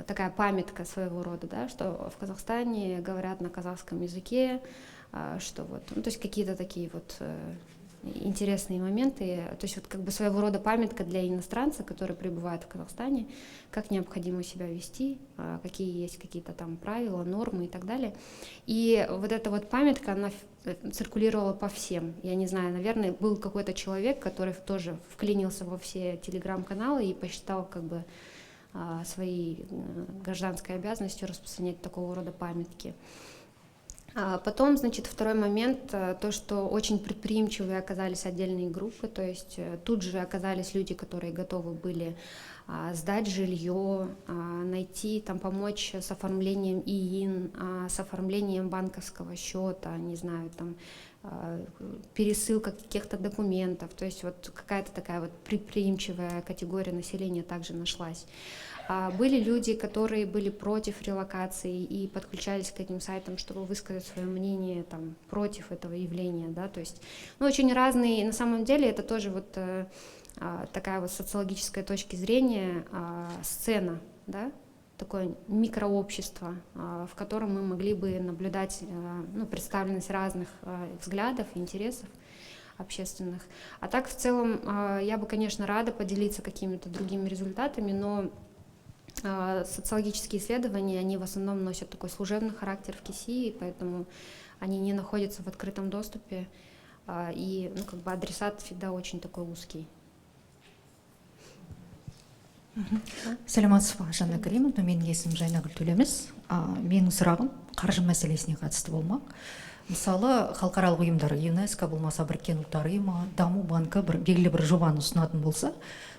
такая памятка своего рода, да, что в Казахстане говорят на казахском языке, что вот, ну, то есть какие-то такие вот интересные моменты, то есть вот как бы своего рода памятка для иностранца, который пребывает в Казахстане, как необходимо себя вести, какие есть какие-то там правила, нормы и так далее. И вот эта вот памятка, она циркулировала по всем. Я не знаю, наверное, был какой-то человек, который тоже вклинился во все телеграм-каналы и посчитал как бы своей гражданской обязанностью распространять такого рода памятки. Потом, значит, второй момент, то, что очень предприимчивые оказались отдельные группы, то есть тут же оказались люди, которые готовы были сдать жилье, найти, там, помочь с оформлением ИИН, с оформлением банковского счета, не знаю, там, пересылка каких-то документов, то есть вот какая-то такая вот предприимчивая категория населения также нашлась. Были люди, которые были против релокации и подключались к этим сайтам, чтобы высказать свое мнение там, против этого явления, да, то есть, ну, очень разные, на самом деле это тоже вот такая вот социологическая точки зрения сцена, да, такое микрообщество, в котором мы могли бы наблюдать, ну, представленность разных взглядов, интересов общественных. А так в целом я бы, конечно, рада поделиться какими-то другими результатами, но социологические исследования, они в основном носят такой служебный характер в КИСИ, поэтому они не находятся в открытом доступе, и, ну, как бы адресат всегда очень такой узкий. Сәлеметсіз бе, Жанна Каримовна, менің есімім Жайнагүл Төлеміс. Менің сұрағым қаржы мәселесіне қатысты болмақ. Мысалы, халықаралық ұйымдар, ЮНЕСКО болмаса Біріккен ұлттар ұйымы, Даму банкі белгілі бір жобаны ұсынатын болса,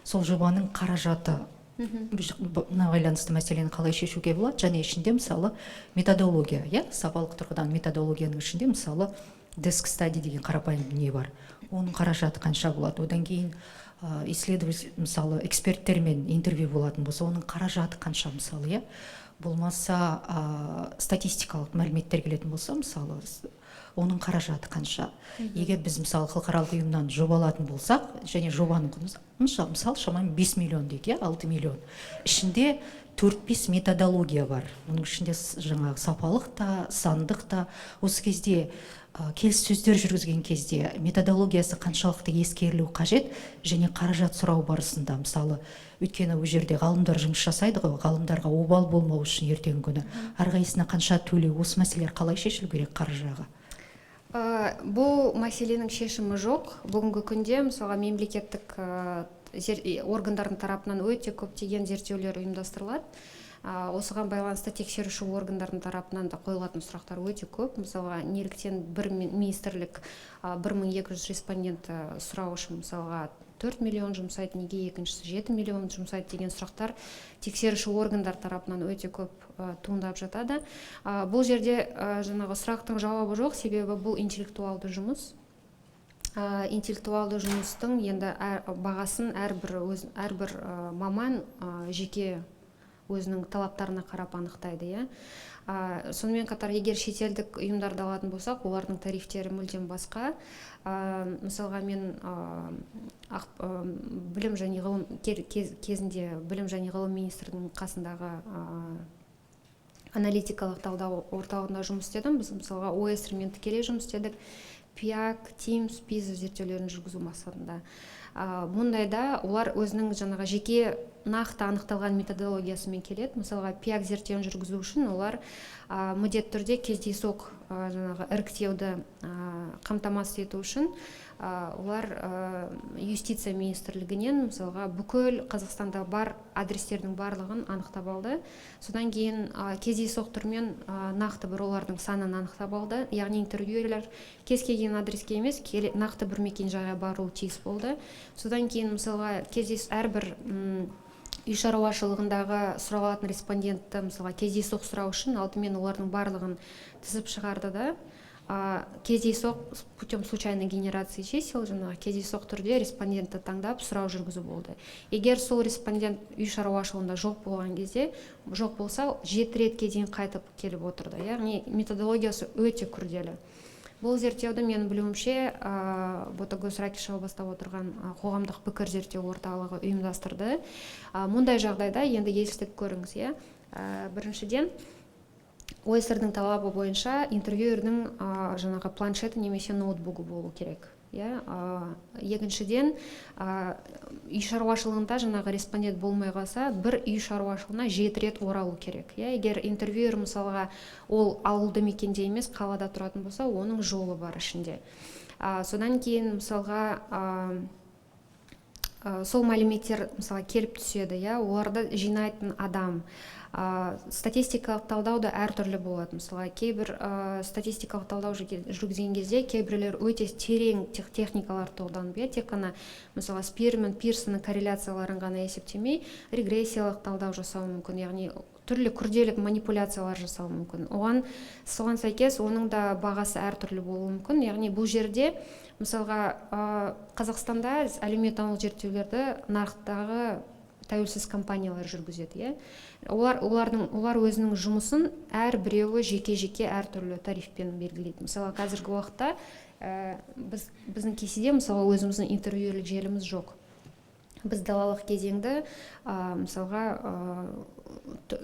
сол жобаның қаражаты байланысты мәселені қалай шешуге болады, және ішінде мысалы методология, сапалық тұрғыдан методологияның ішінде мысалы диск стади деген қарапайым дүние бар. Оның қаражаты қанша болады? Одан кейін исследователь, мысалы эксперттермен интервью болатын болса, оның қаражаты қанша мысалы, болмаса статистикалық мәліметтер келетін болса, мысалы оның қаражаты қанша? Егер біз мысалы халықаралық ұйымнан жобалатын болсақ, және жобаның құны мысалы шамамен 5 миллион дейік, 6 миллион. Ішінде 4-5 методология бар. Оның ішінде жаңағы сапалық та, сандық та. Осы кезде келіссөздер жүргізген кезде методологиясы қаншалықты ескерілу қажет, және қаражат сұрау барысында, мысалы, өйткені ол жерде ғалымдар жұмыс жасайды ғой, ғалымдарға обал болмау үшін ертеңгі күні әрқайсысына қанша төлеу, осы мәселелер қалай шешілу керек қаржы жағы? Бұл мәселенің шешімі жоқ. Бүгінгі күнде, мысалға, мемлекеттік органдардың тарапынан өте көптеген зерттеулер ұйымдастырылады. Осыған байланысты тексеруші органдардың тарапынан да қойылатын сұрақтар өте көп. Мысалға, неліктен бір министрлік 1200 респондент сұрау үшін мысалға 4 миллион жұмсайды, неге екіншісі 7 миллион жұмсайды деген сұрақтар тексеруші органдар тарапынан өте көп туындап жатады. Бұл жерде жаңағы сұрақтың жауабы жоқ, себебі бұл интеллектуалды жұмыс. Интеллектуалды жұмыстың енді бағасын әрбір маман жеке өзінің талаптарына қарап анықтайды. Сонымен қатар, егер шетелдік ұйымдарды алатын болсақ, олардың тарифтері мүлдем басқа. Мысалға, мен білім және ғылым кезінде білім және ғылым министрінің қасындағы аналитикалық талдау орталығында жұмыс істедім. Біз мысалға ОСР-мен тікелей жұмыс істедік. ПИАК, ТИМС, ПИЗа зерттеулерін жүргізу мақсатында. Мұндайда олар өзінің жаңағы жеке нақты анықталған методологиясымен келеді. Мысалға, ПИАК зерттеуін жүргізу үшін олар міндетті түрде кездейсоқ жаңағы іріктеуді қамтамасыз ету үшін олар юстиция министрлігінен мысалға бүкіл Қазақстанда бар адрестердің барлығын анықтап алды. Содан кейін кездейсоқ түрмен нақты бір олардың санын анықтап алды. Яғни интервьюерлер кез келген адреске емес, нақты бір мекен-жайға баруы тиіс болды. Содан кейін мысалға әрбір үй шаруашылығындағы сұралатын респондентті мысалға кездейсоқ сұрау үшін алдымен олардың барлығын тізіп шығарды да кездейсоқ путем случайной генерации чисел жаңағы кездейсоқ түрде респондентті таңдап сұрау жүргізу болды. Егер сол респондент үй шаруашылығында жоқ болған кезде, жоқ болса 7 ретке дейін қайтып келіп отырды. Яғни методологиясы өте күрделі. Бұл зерттеуді менің білуімше Ботагөз Ракишева бастап отырған қоғамдық пікір зерттеу орталығы ұйымдастырды. Мұндай жағдайда енді елестетіп көріңіз. Біріншіден, ОСР-дің талабы бойынша интервьюердің жаңағы планшеті немесе ноутбугі болу керек. Екіншіден, үй шаруашылығында жаңағы респондент болмай қалса, бір үй шаруашылығына 7 рет оралу керек. Егер интервьюер мысалға ол ауылды мекенде емес, қалада тұратын болса, оның жолы бар ішінде. Содан кейін мысалға сол мәліметтер мысалға келіп түседі, оларды жинайтын адам. Статистикалық талдау да әртүрлі болады. Мысалға, кейбір статистикалық талдау жүргізген кезде кейбіреулер өте терең техникалар қолданып, тек қана мысалға Спир мен Пирсонның корреляцияларын ғана есептемей, регрессиялық талдау жасау мүмкін, яғни түрлі күрделі манипуляциялар жасау мүмкін. Соған сәйкес оның да бағасы әртүрлі болуы мүмкін. Яғни бұл жерде мысалға Қазақстанда әлеуметтанулық зерттеулерді нарықтағы тәуелсіз компаниялар жүргізеді. Олар өзінің жұмысын әрбіреуі жеке-жеке әртүрлі тарифпен белгілейді. Мысалы, қазіргі уақытта біздің кеседе мысалы өзіміздің интервьюерлік желіміз жоқ. Біз далалық кезеңді мысалға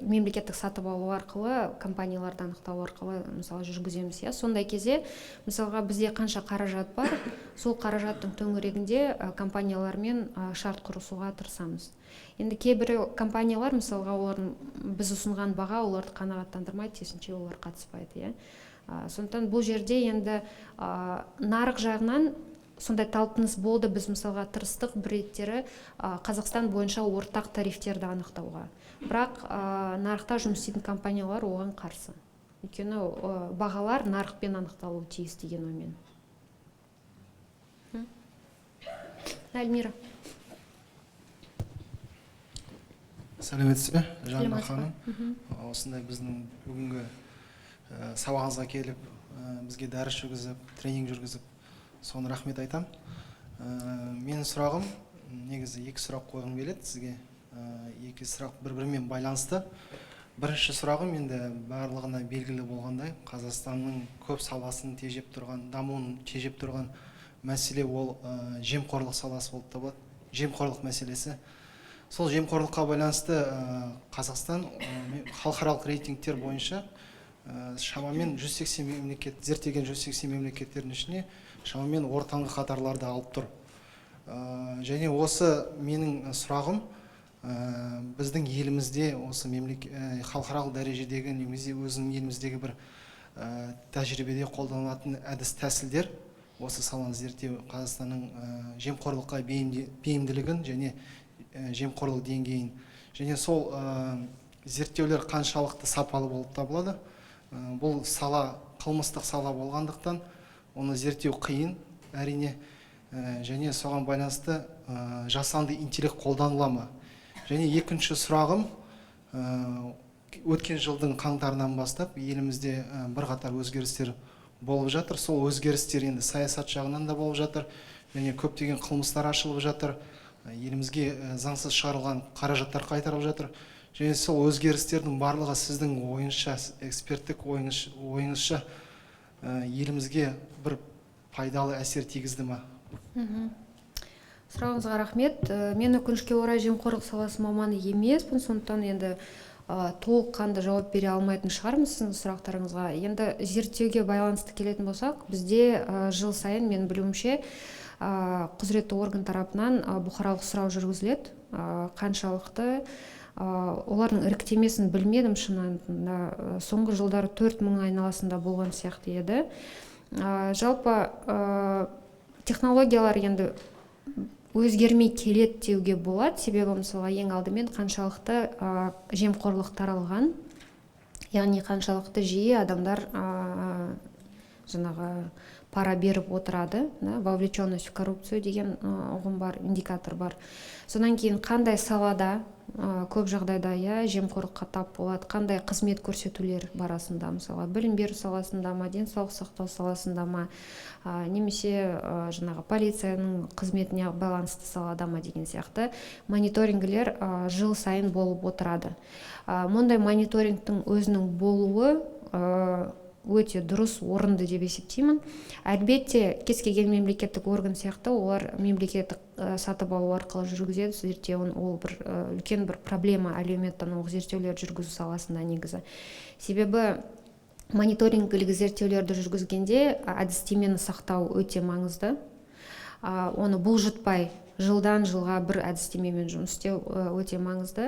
мемлекеттік сатып алу арқылы, компанияларды анықтау арқылы мысалы жүргіземіз. Сондай кезде мысалға бізде қанша қаражат бар, сол қаражаттың төңірегінде компаниялармен шарт құрысуға тырысамыз. Енді кейбір компаниялар мысалға біз ұсынған баға оларды қанағаттандырмайды, тиісінше олар қатыспайды. Сондықтан бұл жерде енді нарық жағынан сондай талпыныс болды. Біз мысалға тырыстық бір реттері Қазақстан бойынша ортақ тарифтерді анықтауға. Бірақ нарықта жұмыс істейтін компаниялар оған қарсы. Өйткені бағалар нарықпен анықталуы тиіс деген оймен. Әлмира. Сәлеметсіз бе, Жанна ханым? Осындай біздің бүгінгі сабағыңызға келіп, бізге дәріс жүргізіп, тренинг жүргізіп, соны рахмет айтам. Менің сұрағым, негізі 2 сұрақ қойғым келеді сізге. 2 сұрақ бір-бірімен байланысты. Бірінші сұрағым енді барлығына белгілі болғандай, Қазақстанның көп саласын тежеп тұрған, дамуын тежеп тұрған мәселе ол жемқорлық саласы болып табылады. Жемқорлық мәселесі. Сол жемқорлыққа байланысты Қазақстан халықаралық рейтингтер бойынша шамамен 180 мемлекет, зерттеген 180 мемлекеттердің ішіне шамамен ортаңғы қатарларды алып тұр. Және осы менің сұрағым, біздің елімізде осы халықаралық дәрежедегі немесе өзінің еліміздегі бір тәжірибеде қолданылатын әдіс тәсілдер, осы саланы зерттеу Қазақстанның жемқорлыққа бейімділігін және жемқорлық деңгейін, және сол зерттеулер қаншалықты сапалы болып табылады. Бұл сала қылмыстық сала болғандықтан оны зерттеу қиын, әрине, және соған байланысты жасанды интеллект қолданыла ма? Және екінші сұрағым, өткен жылдың қаңтарынан бастап елімізде бірқатар өзгерістер болып жатыр. Сол өзгерістер енді саясат жағынан да болып жатыр, және көптеген қылмыстар ашылып жатыр. Елімізге заңсыз шығарылған қаражаттар қайтарылып жатыр. Және сол өзгерістердің барлығы сіздің ойыңызша, эксперттік ойыңызша елімізге бір пайдалы әсер тигізді ма? Сұрағыңызға рахмет. Мен өкінішке орай жемқорлық саласы маманы емеспін, сондықтан енді толыққанды жауап бере алмайтын шығармын сіздің сұрақтарыңызға. Енді зерттеуге байланысты келетін болсақ, бізде жыл сайын, мен білуімше, құзыретті орган тарапынан бұқаралық сұрау жүргізіледі. Қаншалықты олардың іріктемесін білмедім шынында. Соңғы жылдары 4000 айналасында болған сияқты еді. Жалпы технологиялар енді өзгермей келеді деуге болады, себебі мысалға ең алдымен қаншалықты жемқорлық таралған, яғни қаншалықты жиі адамдар жаңағы пара беріп отырады, вовлеченность в коррупцию деген ұғым бар, индикатор бар. Содан кейін қандай салада көп жағдайда жемқорлыққа тап болады, қандай қызмет көрсетулер барасында, мысалы білім беру саласында ма, денсаулық сақтау саласында ма, немесе жаңағы полицияның қызметіне байланысты салада ма деген сияқты мониторингілер жыл сайын болып отырады. Мұндай мониторингтің өзінің болуы өте дұрыс, орынды деп есептеймін. Әлбетте, кез келген мемлекеттік орган сияқты олар мемлекеттік сатып алу арқылы жүргізеді зерттеуін. Ол үлкен бір проблема әлеуметтанулық зерттеулер жүргізу саласында негізі. Себебі мониторингілік зерттеулерді жүргізгенде әдістемені сақтау өте маңызды. Оны бұлжытпай жылдан жылға бір әдістемемен жұмыс істеу өте маңызды.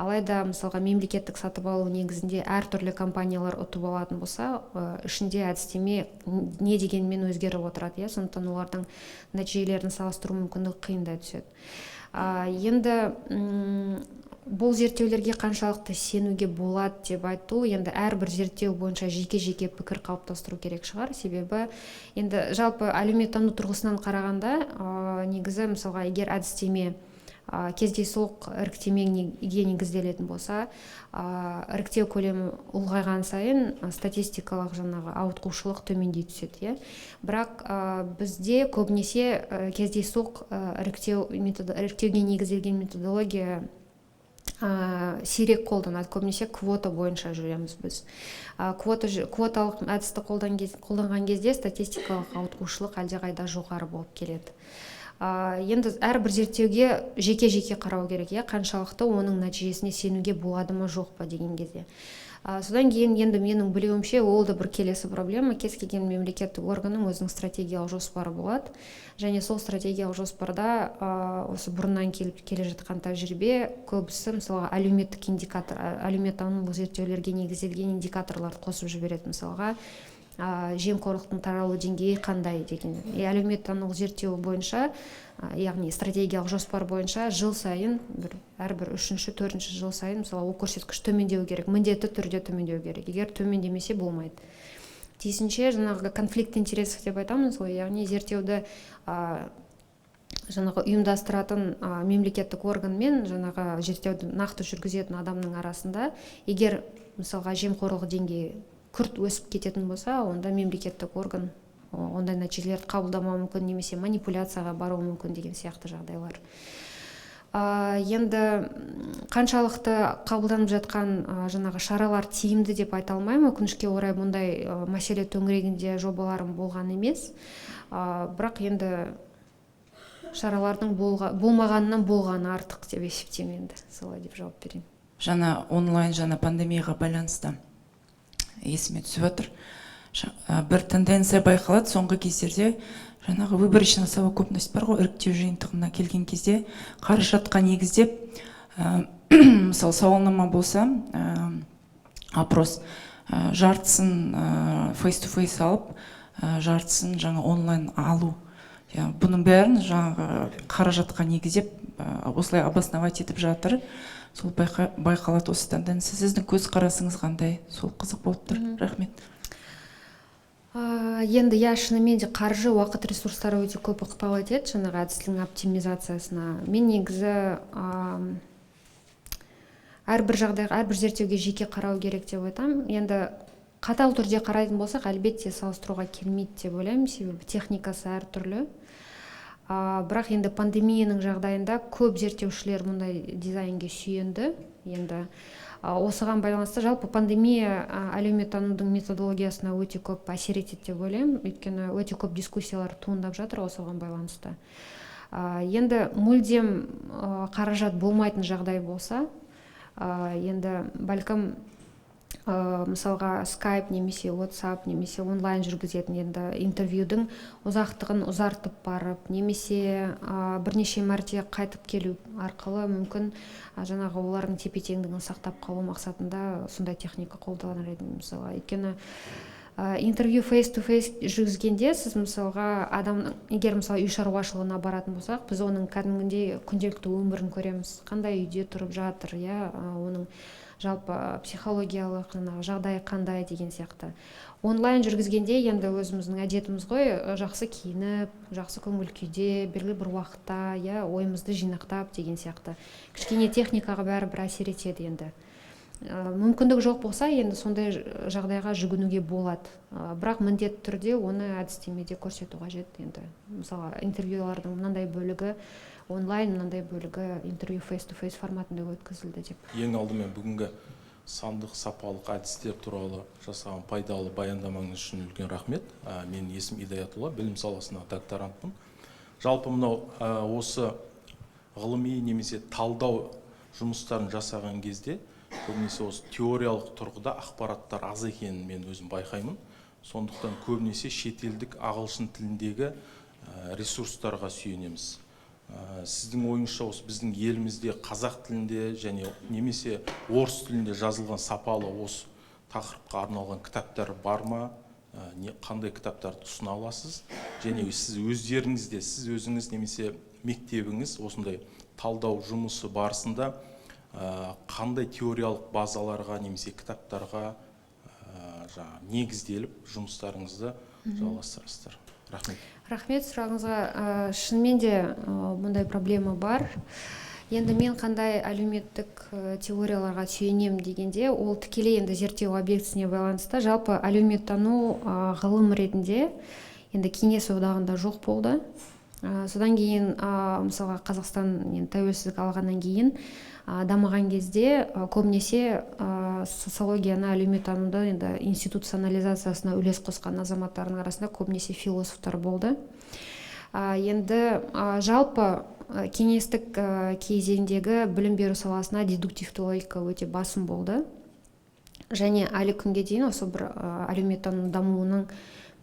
Алайда мысалға мемлекеттік сатып алу негізінде әртүрлі компаниялар ұтып алатын болса, ішінде әдістеме не дегенмен өзгеріп отырады. Сондықтан олардың нәтижелерін салыстыру мүмкіндігі қиындай түседі. Енді бұл зерттеулерге қаншалықты сенуге болады деп айту, енді әрбір зерттеу бойынша жеке-жеке пікір қалыптастыру керек шығар. Себебі енді жалпы әлеуметтану тұрғысынан қарағанда, негізі мысалға егер әдістеме кездейсоқ іріктемеге негізделетін болса, іріктеу көлемі ұлғайған сайын статистикалық жаңағы ауытқушылық төмендей түседі. Бірақ бізде көбінесе кездейсоқ іріктеуге негізделген методология сирек қолданады, көбінесе квота бойынша жүреміз біз. Квоталық әдісті қолданған кезде статистикалық ауытқушылық әлдеқайда жоғары болып келеді. Енді әрбір зерттеуге жеке-жеке қарау керек, қаншалықты оның нәтижесіне сенуге болады ма жоқ па деген кезде. Содан кейін енді менің білуімше ол да бір келесі проблема. Кез келген мемлекеттік органның өзінің стратегиялық жоспары болады. Және сол стратегиялық жоспарда осы бұрыннан келе жатқан тәжірибе көбісі мысалға әлеуметтік индикатор, әлеуметтанулық зерттеулерге негізделген индикаторларды қосып жібереді. Мысалға жемқорлықтың таралу деңгейі қандай деген. Әлеуметтанулық зерттеу бойынша, яғни стратегиялық жоспар бойынша жыл сайын әрбір 3-4 жыл сайын мысалы ол көрсеткіш төмендеу керек, міндетті түрде төмендеу керек. Егер төмендемесе болмайды. Тиісінше жаңағы конфликт интересов деп айтамыз ғой, яғни зерттеуді жаңағы ұйымдастыратын мемлекеттік орган мен жаңағы зерттеуді нақты жүргізетін адамның арасында егер мысалға жемқорлық деңгейі күрт өсіп кететін болса, онда мемлекеттік орган ондай нәтижелерді қабылдамауы мүмкін, немесе манипуляцияға баруы мүмкін деген сияқты жағдайлар. Енді қаншалықты қабылданып жатқан жаңағы шаралар тиімді деп айта алмаймын. Өкінішке орай мұндай мәселе төңірегінде жобаларым болған емес. Бірақ енді шаралардың болмағанынан болғаны артық деп есептеймін, енді солай деп жауап берейін. Жаңа онлайн, жаңа пандемияға байланысты есіме түсіп отыр. Бір тенденция байқалады соңғы кездерде, жаңағы выборочная совокупность бар ғой, іріктеу жиынтығына келген кезде қаражатқа негіздеп, мысалы сауалнама болса, опрос жартысын face to face алып, жартысын жаңа онлайн алу. Бұның бәрін жаңағы қаражатқа негізеп осылай обосновать етіп жатыр. Сол байқалады осы тенденция. Сіздің көз қарасыңыз қандай? Сол қызық болып тұр. Рахмет. Енді шынымен де қаржы, уақыт ресурстары өте көп ықпал етеді жаңағы әдістің оптимизациясына. Мен негізі әрбір жағдайға, әрбір зерттеуге жеке қарау керек деп айтамын. Енді қатал түрде қарайтын болсақ, әлбетте салыстыруға келмейді деп ойлаймын, себебі техникасы әртүрлі. Бірақ енді пандемияның жағдайында көп зерттеушілер мұндай дизайнге сүйенді. Енді осыған байланысты жалпы пандемия әлеуметтанудың методологиясына өте көп әсер етеді деп ойлаймын, өйткені өте көп дискуссиялар туындап жатыр осыған байланысты. Енді мүлдем қаражат болмайтын жағдай болса, енді бәлкім мысалға Skype немесе WhatsApp немесе онлайн жүргізетін енді интервьюдің ұзақтығын ұзартып барып, немесе бірнеше мәрте қайтып келу арқылы мүмкін жаңағы олардың тепе-теңдігін сақтап қалу мақсатында сондай техника қолданар едім мысалға. Өйткені интервью face-to-face жүргізгенде сіз мысалға адамның, егер мысалы үй шаруашылығына баратын болсақ, біз оның кәдімгідей күнделікті өмірін көреміз, қандай үйде тұрып жатыр, оның жалпы психологиялық жағдайы қандай деген сияқты. Онлайн жүргізгенде енді өзіміздің әдетіміз ғой, жақсы киініп, жақсы көңіл күйде, белгілі бір уақытта, ойымызды жинақтап деген сияқты. Кішкене техникаға бәрібір әсер етеді енді. Мүмкіндік жоқ болса, енді сондай жағдайға жүгінуге болады. Бірақ міндетті түрде оны әдістемеде көрсету қажет енді. Мысалы, интервьюлардың мынандай бөлігі онлайн, мынандай бөлігі интервью face-to-face форматында өткізілді деп. Ең алдымен бүгінгі сандық сапалық әдістер туралы жасаған пайдалы баяндамаңыз үшін үлкен рахмет. Менің есім Идаятулла, білім саласындағы докторантпын. Жалпы мынау осы ғылыми немесе талдау жұмыстарын жасаған кезде көбінесе осы теориялық тұрғыда ақпараттар аз екенін мен өзім байқаймын. Сондықтан көбінесе шетелдік ағылшын тіліндегі ресурстарға сүйенеміз. Сіздің ойыңызша осы біздің елімізде қазақ тілінде және немесе орыс тілінде жазылған сапалы осы тақырыпқа арналған кітаптар бар ма? Қандай кітаптарды ұсына аласыз? Және сіз өздеріңізде, сіз өзіңіз немесе мектебіңіз осындай талдау жұмысы барысында қандай теориялық базаларға немесе кітаптарға негізделіп жұмыстарыңызды жалғастырасыздар? Рахмет. Рахмет сұрағыңызға. Шынымен де мұндай проблема бар. Енді мен қандай әлеуметтік теорияларға сүйенем дегенде, ол тікелей енді зерттеу объектісіне байланысты. Жалпы әлеуметтану ғылым ретінде енді Кеңес одағында жоқ болды. Содан кейін мысалға Қазақстан тәуелсіздік алғаннан кейін дамыған кезде көбінесе социологияны, әлеуметтануды енді институционализациясына үлес қосқан азаматтардың арасында көбінесе философтар болды. Енді жалпы кеңестік кезеңдегі білім беру саласына дедуктивті логика өте басым болды. Және әлі күнге дейін осы бір әлеуметтану дамуының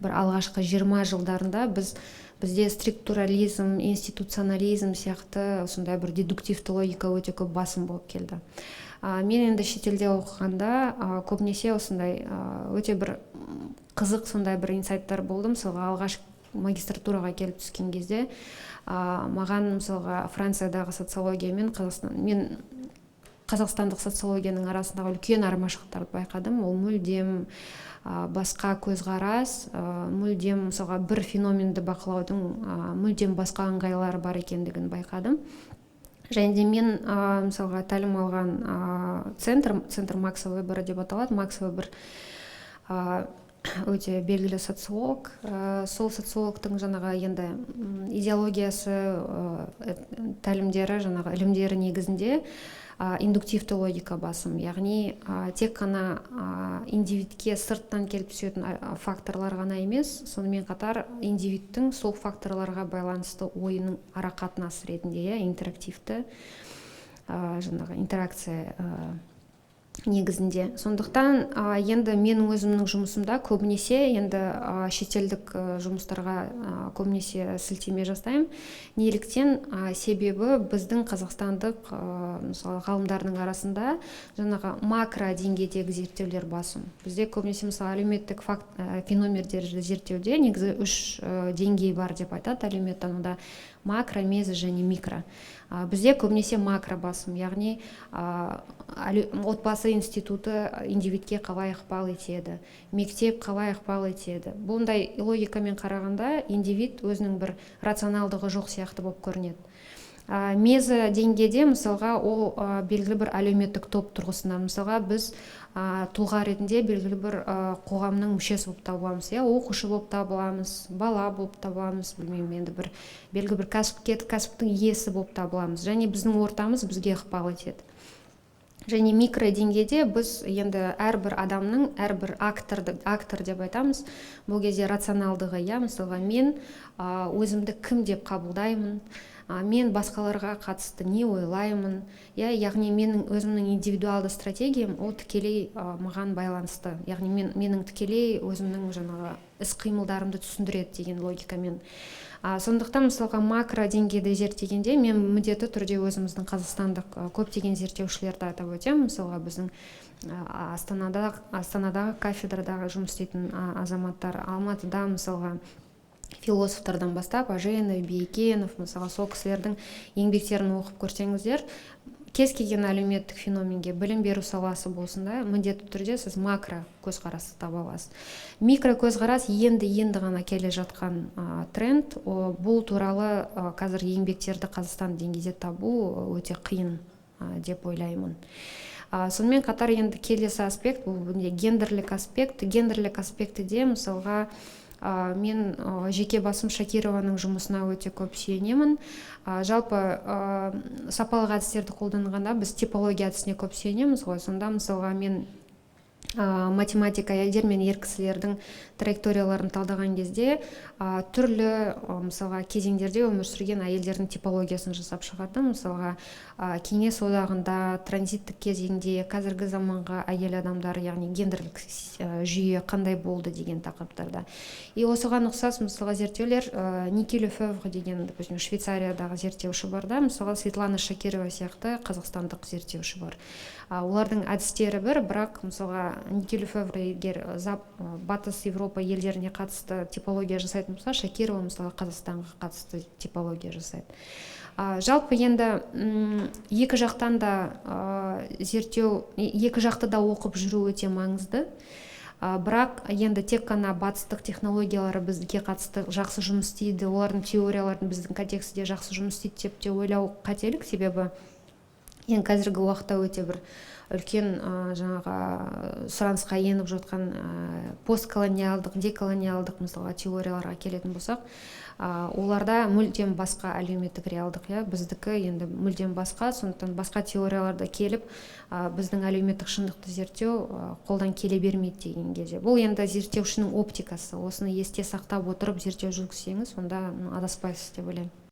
бір алғашқы 20 жылдарында бізде структурализм, институционализм сияқты сондай бір дедуктивті логика өте көп басым болып келді. Мен енді шетелде оқығанда көбінесе осындай өте бір қызық сондай бір инсайттар болды. Мысалға алғаш магистратураға келіп түскен кезде маған мысалға Франциядағы социология мен қазақстандық социологияның арасындағы үлкен айырмашылықтарды байқадым. Ол мүлдем басқа көзқарас, мүлдем мысалға бір феноменді бақылаудың мүлдем басқа ыңғайлары бар екендігін байқадым. Және де мен мысалға тәлім алған центр Макса Вебера деп аталады. Макс Вебер өте белгілі социолог. Сол социологтың жаңағы енді идеологиясы, тәлімдері, жаңағы ілімдері негізінде индуктивті логика басым, яғни тек қана индивидке сырттан келіп түсетін факторлар ғана емес, сонымен қатар индивидтің сол факторларға байланысты ойының арақатынасы ретінде интерактивті жаңағы интеракция негізінде. Сондықтан енді менің өзімнің жұмысымда көбінесе енді шетелдік жұмыстарға көбінесе сілтеме жасаймын. Неліктен? Себебі біздің қазақстандық мысалы ғалымдардың арасында жаңағы макро деңгейдегі зерттеулер басым. Бізде көбінесе мысалы әлеуметтік феномендерді зерттеуде негізі 3 деңгей бар деп айтады әлеуметтануда: макро, мезо және микро. Бізде көбінесе макро басым, яғни отбасы институты индивидке қалай ықпал етеді, мектеп қалай ықпал етеді. Бұндай логикамен қарағанда индивид өзінің бір рационалдығы жоқ сияқты болып көрінеді. Мезо деңгейде мысалға ол белгілі бір әлеуметтік топ тұрғысында, мысалға біз тұлға ретінде белгілі бір қоғамның мүшесі болып табыламыз, оқушы болып табыламыз, бала болып табыламыз, білмеймін, енді бір белгілі бір кәсіптің иесі болып табыламыз, және біздің ортамыз бізге ықпал етеді. Және микро деңгейде біз енді әрбір адамның, әрбір актор деп айтамыз, бұл кезде рационалдығы, мысалға мен өзімді кім деп қабылдаймын, мен басқаларға қатысты не ойлаймын, яғни менің өзімнің индивидуалды стратегиям ол тікелей маған байланысты, яғни менің тікелей өзімнің жаңағы іс-қимылдарымды түсіндіреді деген логикамен. Сондықтан мысалға макро деңгейді зерттегенде мен міндетті түрде өзіміздің қазақстандық көптеген зерттеушілерді атап өтемін. Мысалға біздің Астанадағы кафедрадағы жұмыс істейтін азаматтар, Алматыда мысалға философтардан бастап Аженов, Бейкенов, мысалға сол кісілердің еңбектерін оқып көрсеңіздер, кез келген әлеуметтік феноменге білім беру саласы болсында міндетті түрде сіз макро көзқарасты таба аласыз. Микро көзқарас енді ғана келе жатқан тренд. Бұл туралы қазір еңбектерді Қазақстан деңгейде табу өте қиын деп ойлаймын. Сонымен қатар енді келесі аспект бұл гендерлік аспект. Гендерлік аспектіде мысалға мен жеке басым Шакированың жұмысына өте көп сүйенемін. Жалпы сапалық әдістерді қолданғанда біз типология әдісіне көп сүйенеміз ғой. Сонда мысалға мен математика әйелдер мен ер кісілердің траекторияларын талдаған кезде түрлі мысалға кезеңдерде өмір сүрген әйелдердің типологиясын жасап шығардым. Мысалға кеңес одағында, транзиттік кезеңде, қазіргі заманға әйел адамдар, яғни гендерлік жүйе қандай болды деген тақырыптарда. Осыған ұқсас мысалға зерттеулер Ники Лефевр деген Швейцариядағы зерттеуші бар да, мысалға Светлана Шакирова сияқты қазақстандық зерттеуші бар. Олардың әдістері бір, бірақ мысалға Ники Лефевр егер батыс Европа елдеріне қатысты типология жасайтын болса, Шакирова мысалы Қазақстанға қатысты типология жасайды. Жалпы енді екі жақтан да зерттеу, екі жақты да оқып жүру өте маңызды. Бірақ енді тек қана батыстық технологиялары бізге қатысты жақсы жұмыс істейді, олардың теорияларын біздің контекстте жақсы жұмыс істейді деп те ойлау қателік, себебі ең қазіргі уақытта өте бір үлкен жаңағы сұранысқа еніп жатқан постколониалдық, деколониалдық мысалға теорияларға келетін болсақ, оларда мүлдем басқа әлеуметтік реалдық, біздікі енді мүлдем басқа. Сондықтан басқа теорияларда келіп біздің әлеуметтік шындықты зерттеу қолдан келе бермейді деген кезде. Бұл енді зерттеушінің оптикасы. Осыны есте сақтап отырып зерттеу жүргізсеңіз, онда адаспайсыз деп ойлаймын.